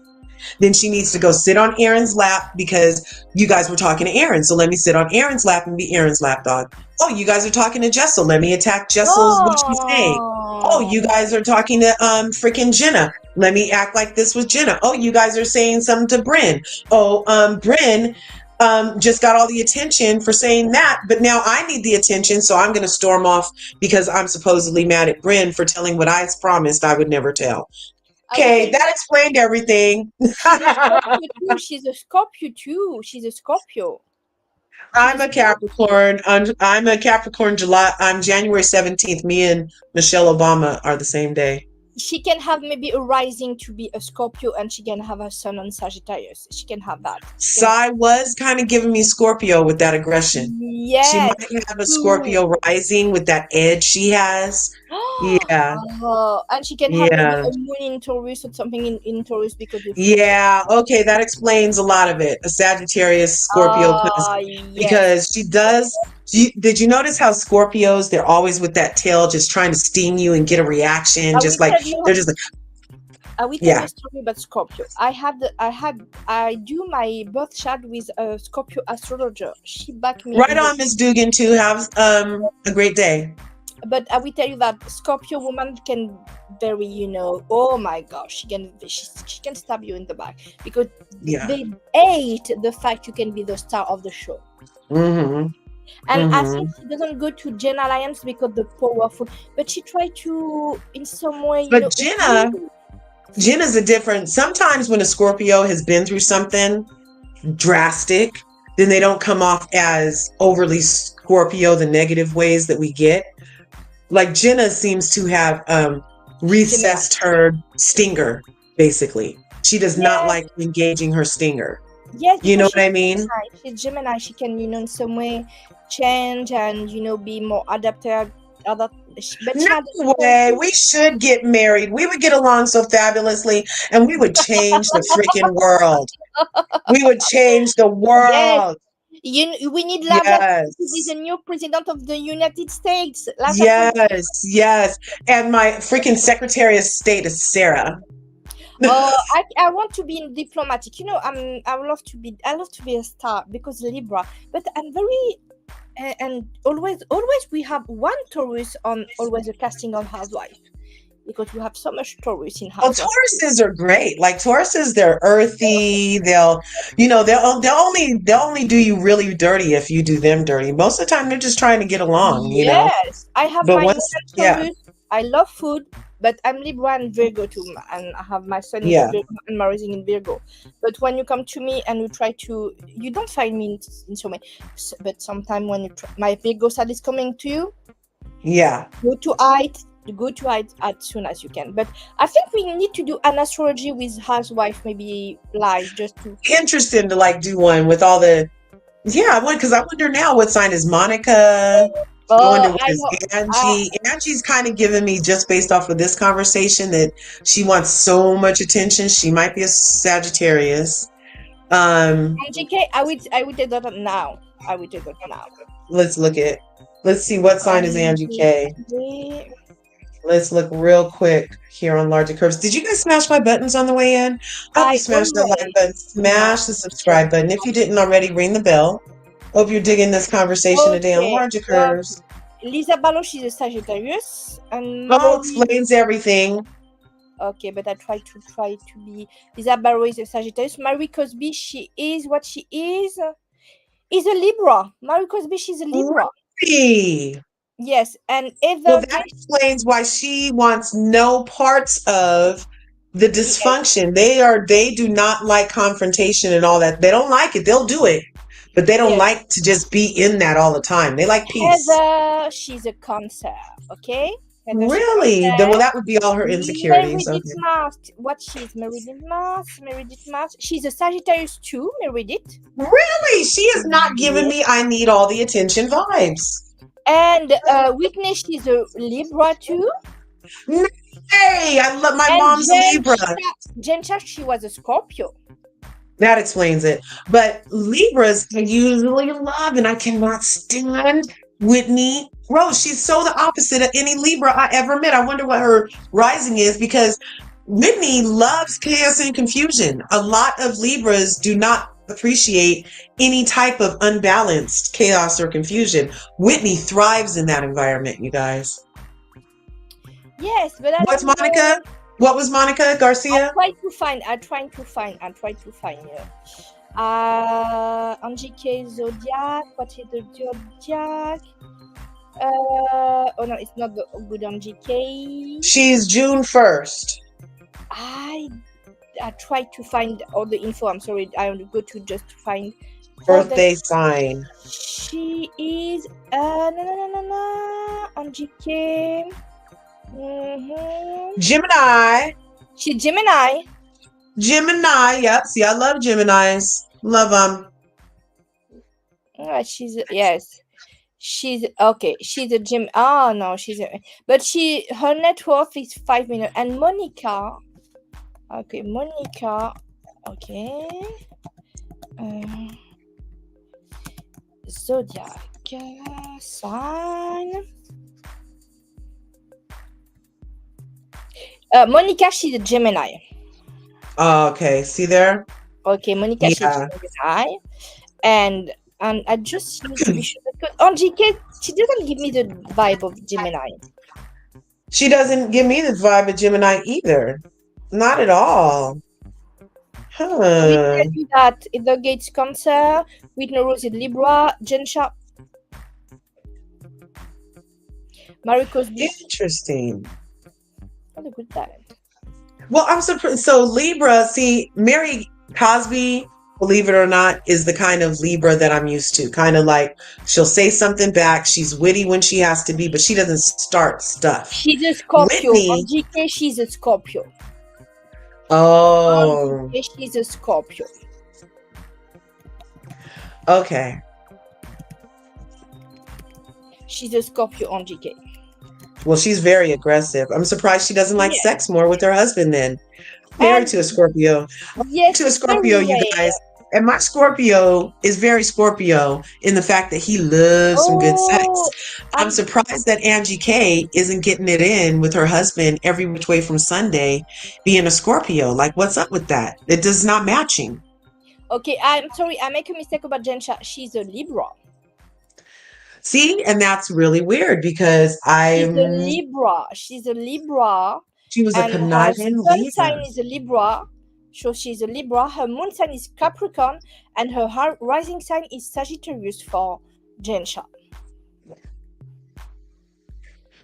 then she needs to go sit on Aaron's lap because you guys were talking to Aaron. So let me sit on Aaron's lap and be Aaron's lapdog. Oh, you guys are talking to Jessel. Let me attack Jessel's what she's saying. Oh, you guys are talking to freaking Jenna. Let me act like this with Jenna. Oh, you guys are saying something to Bryn. Oh, Bryn just got all the attention for saying that, but now I need the attention, so I'm going to storm off because I'm supposedly mad at Bryn for telling what I promised I would never tell. I will tell Okay, you that explained everything. she's a Scorpio too. She's a Scorpio. I'm a Capricorn. I'm a Capricorn July. I'm January 17th. Me and Michelle Obama are the same day. She can have maybe a rising to be a Scorpio, and she can have her sun on Sagittarius. She can have that. Sai was kind of giving me Scorpio with that aggression. She Yes. might have a Scorpio rising with that edge she has. Yeah. And she can have maybe Yeah. a moon in Taurus or something in Taurus because of Yeah. Okay, that explains a lot of it. A Sagittarius Scorpio yes. because she does. Did you notice how Scorpios, they're always with that tail just trying to sting you and get a reaction, just like they're just like, I will tell you a story about Scorpio. I do my birth chart with a Scorpio astrologer. She backed me. Right on, Miss Dugan, too. Have a great day. But I will tell you that Scorpio woman can very, oh my gosh, she can stab you in the back because they hate the fact you can be the star of the show. Mm-hmm. And I think she doesn't go to Jenna Lyons because the powerful, but she tried to in some way. But Jenna's a different. Sometimes when a Scorpio has been through something drastic, then they don't come off as overly Scorpio, the negative ways that we get. Like Jenna seems to have recessed her stinger, basically. She does not like engaging her stinger. Yes, You because know what I mean? She's Gemini. She can, in some way change and, be more adapted. But she had No way. We should get married. We would get along so fabulously and we would change the freaking world. We would change the yes. world. We need Lavia to be the Yes. new president of the United States. Yes. Yes. And my freaking Secretary of State is Sarah. I want to be diplomatic. I love to be a star because Libra. But I'm very and always we have one Taurus on always a casting on Housewife because we have so much Taurus in Well, Housewife. Tauruses are great. Like Tauruses, they're earthy. They'll only do you really dirty if you do them dirty. Most of the time, they're just trying to get along. Yes, I have But my once, yeah, Taurus. I love food, but I'm Libra and Virgo too, and I have my son is a yeah, Virgo and my rising in Virgo. But when you come to me and you don't find me in so many. But sometimes when my Virgo side is coming to you, yeah. go to hide as soon as you can. But I think we need to do an astrology with housewife, maybe live, just to. Interesting to like do one with all the. Yeah, I would because I wonder now what sign is Monica. I wonder what I is know. Angie. Angie's kind of giving me just based off of this conversation that she wants so much attention. She might be a Sagittarius. JK, I will take that now. I will take that now. Let's see what sign is Angie K. Let's look real quick here on LRGA Curves. Did you guys smash my buttons on the way in? Hope you smashed that like button. Smash the subscribe button. If you didn't already, ring the bell. Hope you're digging this conversation today on LRGA Curves. Lisa Baloch is a Sagittarius, and Explains everything. Okay, but I try to be. Lisa Barrow is a Sagittarius. Marie Cosby, she is what she is a Libra. Marie Cosby, she's a Libra. Really? Yes, and Well, that explains why she wants no parts of the dysfunction. Yes. They do not like confrontation and all that. They don't like it. They'll do it, but they don't like to just be in that all the time. They like peace. Heather, she's a Cancer. Okay. Really? Well, that would be all her insecurities. Meredith Mars. What she's Meredith Mars? She's a Sagittarius too, Meredith. Really? She is not giving me I need all the attention vibes. And Whitney, she's a Libra too. Hey, I love my mom's a Libra. Jencha, she was a Scorpio. That explains it. But Libras I usually love, and I cannot stand Whitney Rose. She's so the opposite of any Libra I ever met. I wonder what her rising is because Whitney loves chaos and confusion. A lot of Libras do not appreciate any type of unbalanced chaos or confusion. Whitney thrives in that environment, you guys. Yes, but what's Monica? What was Monica Garcia? I'm trying to find Angie K Zodiac. What is the Zodiac? Oh no, it's not the good Angie K. She's June 1st. I tried to find all the info. I'm sorry, I only go to just find birthday sign. She is Angie K. Gemini. She's Gemini. Yep. See, I love Geminis. Love them. She's okay. She's a Gem. Oh no, but her net worth is 5 million. And Monica. Okay, Monica. Okay. Zodiac sign. Monica, she's a Gemini. Oh, okay. See there? Okay, Monica, she's a Gemini. And I just need to be sure. On GK, she doesn't give me the vibe of Gemini. She doesn't give me the vibe of Gemini either. Not at all. We tell you that the Gates Cancer, Whitney Rose is Libra, Jen Sharp. Marie Cosby. Interesting. What a good talent. Well, I'm surprised. So Libra, see, Mary Cosby, believe it or not, is the kind of Libra that I'm used to. Kind of like she'll say something back. She's witty when she has to be, but she doesn't start stuff. She's a Scorpio. On GK, she's a Scorpio. Oh. She's a Scorpio. Okay. She's a Scorpio on GK. Well, she's very aggressive. I'm surprised she doesn't like Yeah. sex more with her husband then. Married And to a Scorpio. yes, To a it's very Scorpio, you rare. guys. And my Scorpio is very Scorpio in the fact that he loves some good sex. Oh, I'm I'm surprised that Angie K isn't getting it in with her husband every which way from Sunday being a Scorpio. Like, what's up with that? It does not matching. okay. I'm sorry. I make a mistake about Jensha. She's a Libra. See, and that's really weird because She's a Libra, she was a and her conniving sun sign Libra. is a Libra. So she's a Libra. Her moon sign is Capricorn, and her rising sign is Sagittarius for Jensha.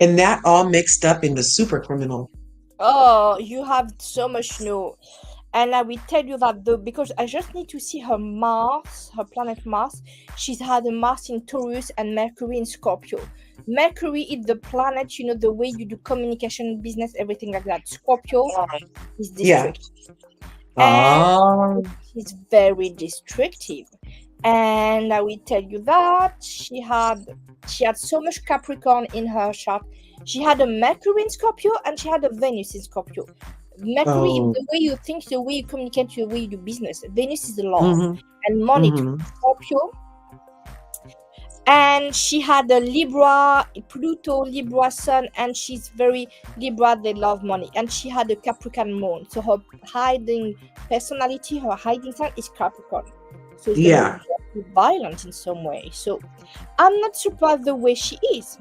And that all mixed up into super criminal. Oh, you have so much and I will tell you that because I just need to see her Mars, her planet Mars. She's had a Mars in Taurus and Mercury in Scorpio. Mercury is the planet, the way you do communication, business, everything like that. Scorpio is Yeah. destructive. And Oh. she's very destructive. And I will tell you that she had so much Capricorn in her chart. She had a Mercury in Scorpio and she had a Venus in Scorpio. Mercury is the way you think, the way you communicate, the way you do business. Venus is the love and money to Scorpio. And she had a Libra, Pluto, Libra Sun, and she's very Libra, they love money. And she had a Capricorn moon. So her hiding personality, her hiding sign is Capricorn. So it's going to be violent in some way. So I'm not surprised the way she is.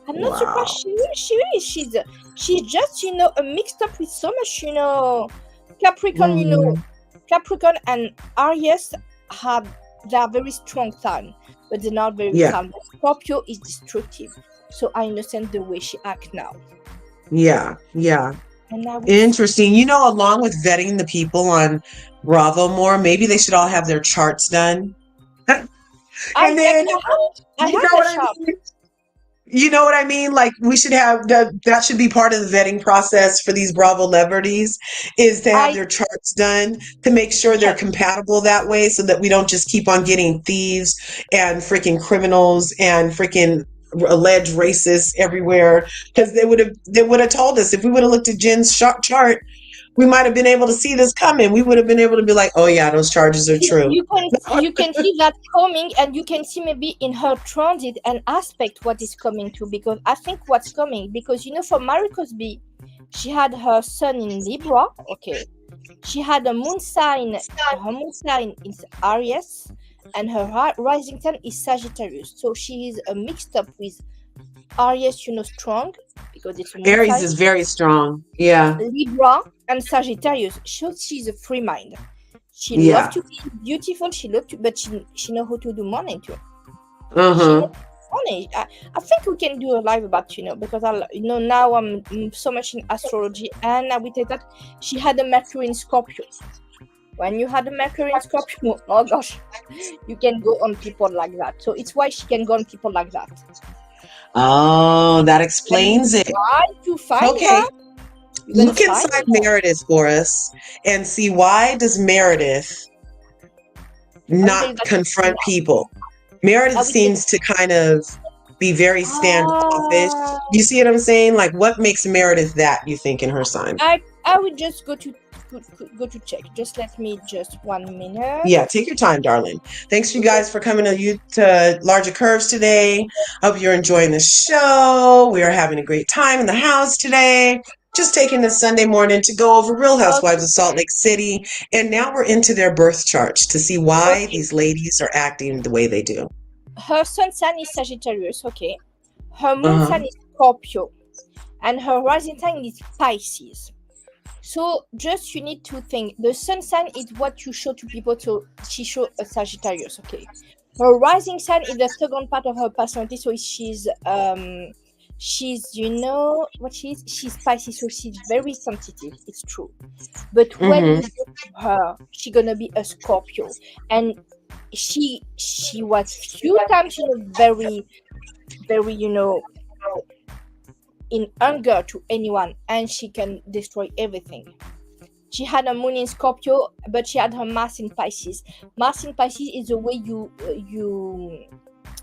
I'm not surprised she is. She's just, a mixed up with so much, Capricorn, Capricorn and Aries they are very strong sign, but they're not very calm. Scorpio is destructive. So I understand the way she acts now. Yeah. Interesting. Along with vetting the people on Bravo more, maybe they should all have their charts done. And then, you know what I mean? Like, we should have that should be part of the vetting process for these Bravo celebrities, is to have their charts done to make sure they're compatible that way, so that we don't just keep on getting thieves and freaking criminals and freaking alleged racists everywhere. Because they would have told us, if we would have looked at Jen's chart, we might have been able to see this coming. We would have been able to be like, oh yeah, those charges are true. You can see that coming, and you can see maybe in her transit and aspect what is coming to, because I think what's coming, because for Marie Cosby, she had her sun in Libra, okay. She had a moon sign, her moon sign is Aries, and her rising sign is Sagittarius. So she is mixed up with Aries, strong, because it's Aries sign. Is very strong. Yeah. Libra and Sagittarius. So she's a free mind. She loves to be beautiful. She loves to, but she knows how to do money too. Money. I think we can do a live about because now I'm so much in astrology, and I will tell that she had a Mercury in Scorpio. When you had a Mercury in Scorpio, oh gosh, you can go on people like that. So it's why she can go on people like that. Oh, that explains it. Try to find her. Look inside Meredith for us and see, why does Meredith not confront people? Meredith seems to kind of be very standoffish. You see what I'm saying? Like, what makes Meredith that, you think, in her sign? I would just go to check. Just let me 1 minute. Yeah, take your time, darling. Thanks you guys for coming to LRGA Curves today. Hope you're enjoying the show. We are having a great time in the house today. Just taking this Sunday morning to go over Real Housewives of Salt Lake City. And now we're into their birth charts to see why these ladies are acting the way they do. Her sun sign is Sagittarius, okay. Her moon sign is Scorpio. And her rising sign is Pisces. So just you need to think. The sun sign is what you show to people, so she show a Sagittarius, okay. Her rising sign is the second part of her personality, so she's what she's Pisces, so she's very sensitive, it's true. But when you go to her, she's gonna be a Scorpio, and she was few times very in anger to anyone, and she can destroy everything. She had a moon in Scorpio, but she had her Mars in Pisces. Mars in Pisces is the way you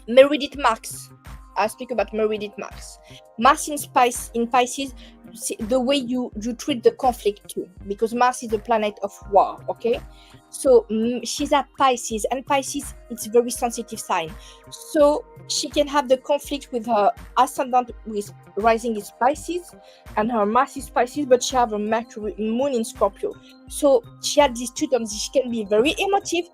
Meredith Marks. I speak about Meredith Marks. Mars in Pisces, the way you treat the conflict too, because Mars is the planet of war. Okay, so she's at Pisces, and Pisces it's a very sensitive sign. So she can have the conflict with her ascendant with rising is Pisces, and her Mars is Pisces, but she have a Mercury moon in Scorpio. So she had these two terms. She can be very emotive,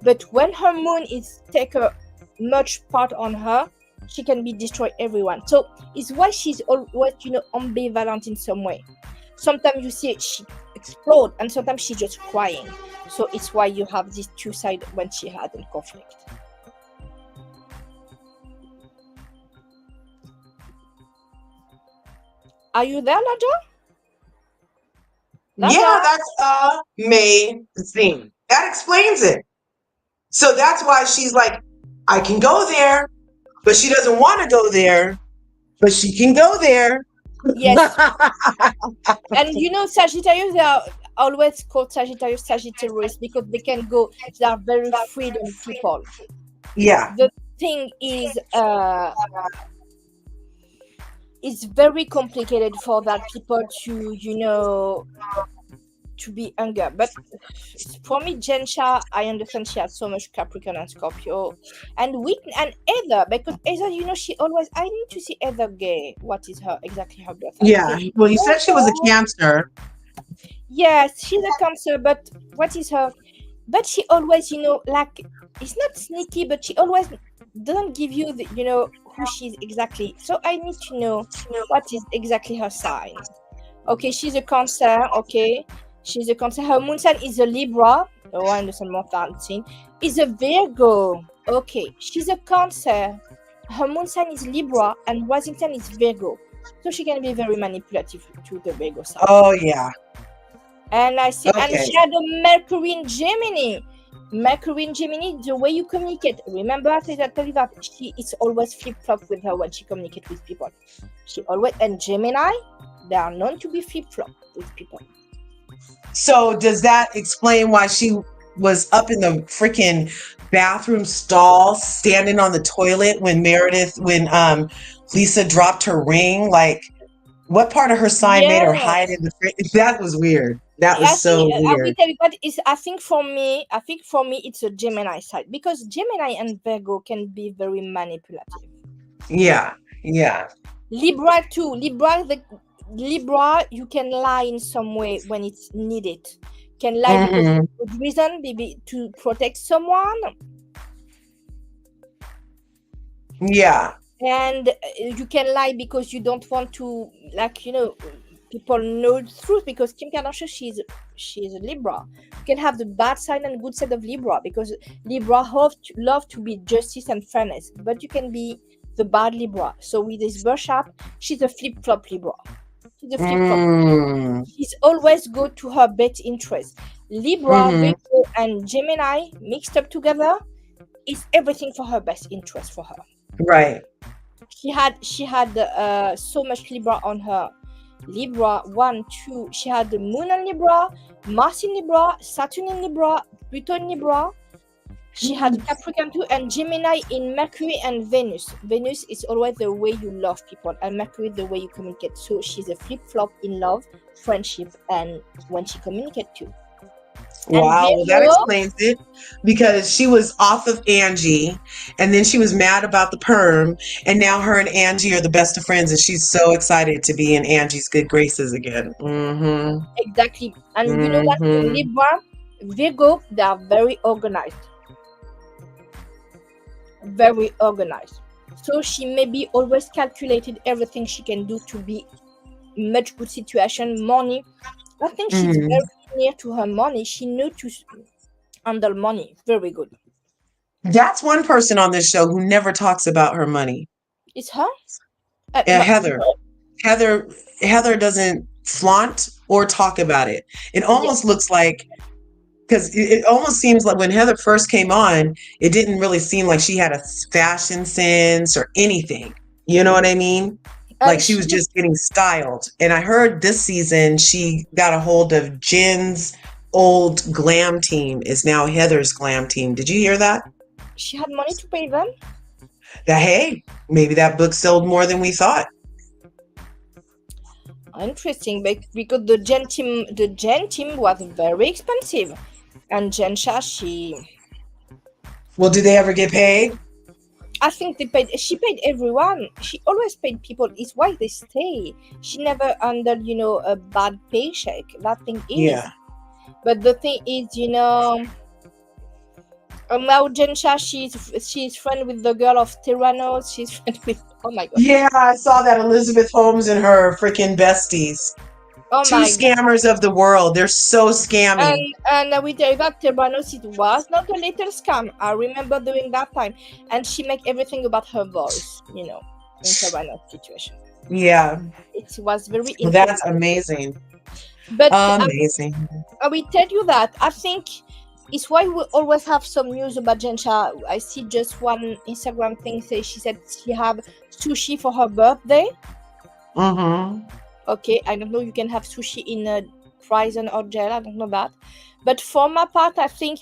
but when her moon is take a much part on her, she can be destroy everyone. So it's why she's always ambivalent in some way. Sometimes you see she explode, and sometimes she's just crying. So it's why you have these two sides when she had a conflict. Are you there, Naja? Yeah, that's amazing. That explains it. So that's why she's like, I can go there, but she doesn't want to go there, but she can go there. Yes. And Sagittarius, they are always called Sagittarius because they can go, they are very freedom people. Yeah. The thing is, it's very complicated for that people to to be anger. But for me, Jensha, I understand she has so much Capricorn and Scorpio, and Heather, because Heather, she always. I need to see Heather gay. What is exactly her birth? Yeah. Well, you said she was a Cancer. Yes, she's a Cancer, but what is her? But she always, like, it's not sneaky, but she always doesn't give you the, who she's exactly. So I need to know what is exactly her sign. Okay, she's a Cancer. Okay. She's a Cancer. Her moon sign is a Libra. Oh, I understand more thing. Is a Virgo. Okay, she's a Cancer. Her moon sign is Libra and rising sign is Virgo. So she can be very manipulative to the Virgo side. Oh yeah. And I see, and she had a Mercury in Gemini. Mercury in Gemini, the way you communicate. Remember, I said that it's always flip-flop with her when she communicates with people. She always, and Gemini, they are known to be flip-flop with people. So does that explain why she was up in the freaking bathroom stall standing on the toilet when Lisa dropped her ring? Like, what part of her sign made her hide in the fridge? That was weird. That was so weird. I will tell you what is. I think for me, it's a Gemini side, because Gemini and Virgo can be very manipulative. Yeah. Libra too. Libra, you can lie in some way when it's needed. Can lie because of a good reason, maybe to protect someone. Yeah. And you can lie because you don't want to, people know the truth, because Kim Kardashian, she's a Libra. You can have the bad side and good side of Libra, because Libra love to be justice and fairness, but you can be the bad Libra. So with this brush up, she's a flip-flop Libra. She's a flip-flop. She's always go to her best interest. Libra, Virgo, and Gemini mixed up together is everything for her best interest for her. Right. She had so much Libra on her. Libra 1, 2. She had the Moon in Libra, Mars in Libra, Saturn in Libra, Pluto in Libra. She had Capricorn too, and Gemini in Mercury and Venus. Venus is always the way you love people, and Mercury the way you communicate. So she's a flip-flop in love, friendship, and when she communicates too. Wow, well, that explains it, because she was off of Angie, and then she was mad about the perm, and now her and Angie are the best of friends, and she's so excited to be in Angie's good graces again. Exactly. And you know what? Libra, Virgo, they are very organized. Very organized. So she maybe always calculated everything she can do to be much good situation. Money, I think she's very near to her money. She knew to handle money very good. That's one person on this show who never talks about her money. It's her? Heather. Heather doesn't flaunt or talk about it. It almost looks like, because it almost seems like when Heather first came on, it didn't really seem like she had a fashion sense or anything. You know what I mean? Like And she she was just getting styled. And I heard this season she got a hold of Jen's old glam team is now Heather's glam team. Did you hear that? had money to pay them. That hey, maybe that book sold more than we thought. Interesting, because the Gen team was very expensive, and Jensha, Well, did they ever get paid? I think she paid everyone. She always paid people. It's why they stay. She never under a bad paycheck. That thing is. Yeah. But the thing is, now Jensha, she's friend with the girl of Tyrannos. She's friend with, oh my god. Yeah, I saw that Elizabeth Holmes and her freaking besties. Oh Two my scammers of the world. They're so scammy. And we tell you that Tyrannos, it was not a little scam. I remember doing that time, and she make everything about her voice. In Tyrannos situation. Yeah. It was very Well, that's amazing. But amazing. I will tell you that I think it's why we always have some news about Jensha. I see just one Instagram thing say she said she have sushi for her birthday. Mm-hmm. Okay, I don't know. You can have sushi in a prison or jail. I don't know that. But for my part, I think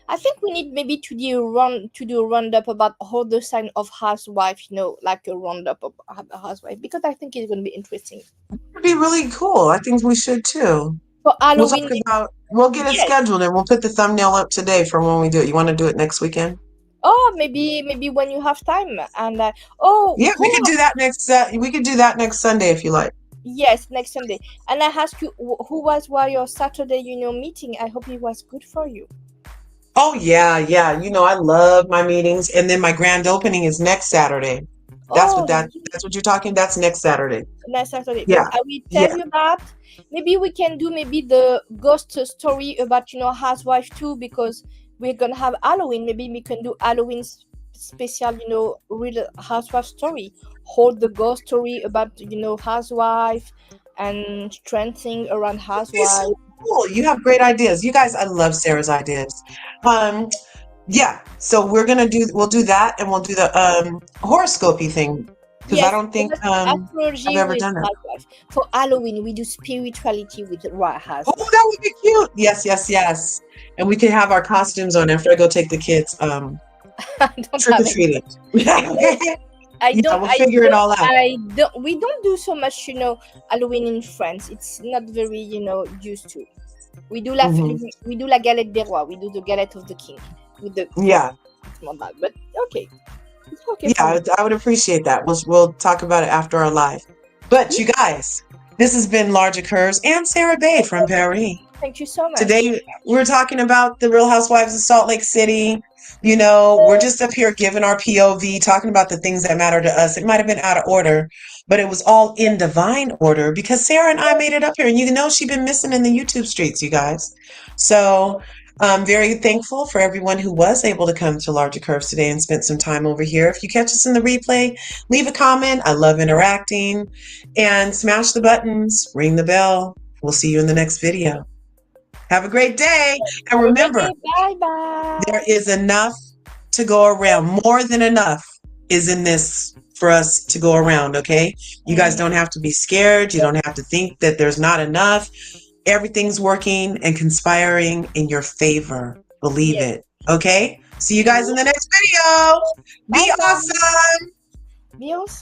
I think we need maybe to do a roundup about all the sign of housewife. Like a roundup of housewife, because I think it's going to be interesting. It'd be really cool. I think we should too. For Halloween, We'll get it yes. scheduled and we'll put the thumbnail up today for when we do it. You want to do it next weekend? Oh, maybe when you have time. And yeah, we could do that next. We could do that next Sunday if you like. Yes, next Sunday. And I ask you, who was your Saturday, meeting? I hope it was good for you. Oh yeah. I love my meetings, and then my grand opening is next Saturday. That's what you're talking. That's next Saturday. Next Saturday. Yeah. But I will tell you that maybe we can do the ghost story about housewife too, because we're gonna have Halloween. Maybe we can do Halloween special, real housewife story. Hold the ghost story about housewife and strengthening around housewife. So cool. You have great ideas. You guys, I love Sarah's ideas. Yeah. So we'll do that, and we'll do the horoscopy thing, because I don't think I've ever done it. For Halloween, we do spirituality with housewife. Oh, that would be cute. Yes. And we can have our costumes on after I go take the kids trick or treating. We'll figure it all out. We don't do so much, Halloween in France. It's not very, used to. We do we do la galette des rois. We do the galette of the king with the It's not bad, but okay. It's okay. Yeah, I would appreciate that. We'll talk about it after our live. But you guys, this has been LRGA Curves and Sarah Bay from Paris. Thank you so much. Today we're talking about the Real Housewives of Salt Lake City. We're just up here giving our POV, talking about the things that matter to us. It might have been out of order, but it was all in divine order because Sarah and I made it up here. And she's been missing in the YouTube streets, you guys. So I'm very thankful for everyone who was able to come to LRGA Curves today and spent some time over here. If you catch us in the replay, leave a comment. I love interacting. And smash the buttons, ring the bell. We'll see you in the next video. Have a great day. And remember, bye-bye. There is enough to go around. More than enough is in this for us to go around, okay? You guys don't have to be scared. You don't have to think that there's not enough. Everything's working and conspiring in your favor. Believe it, okay? See you guys in the next video. Be awesome. Be awesome.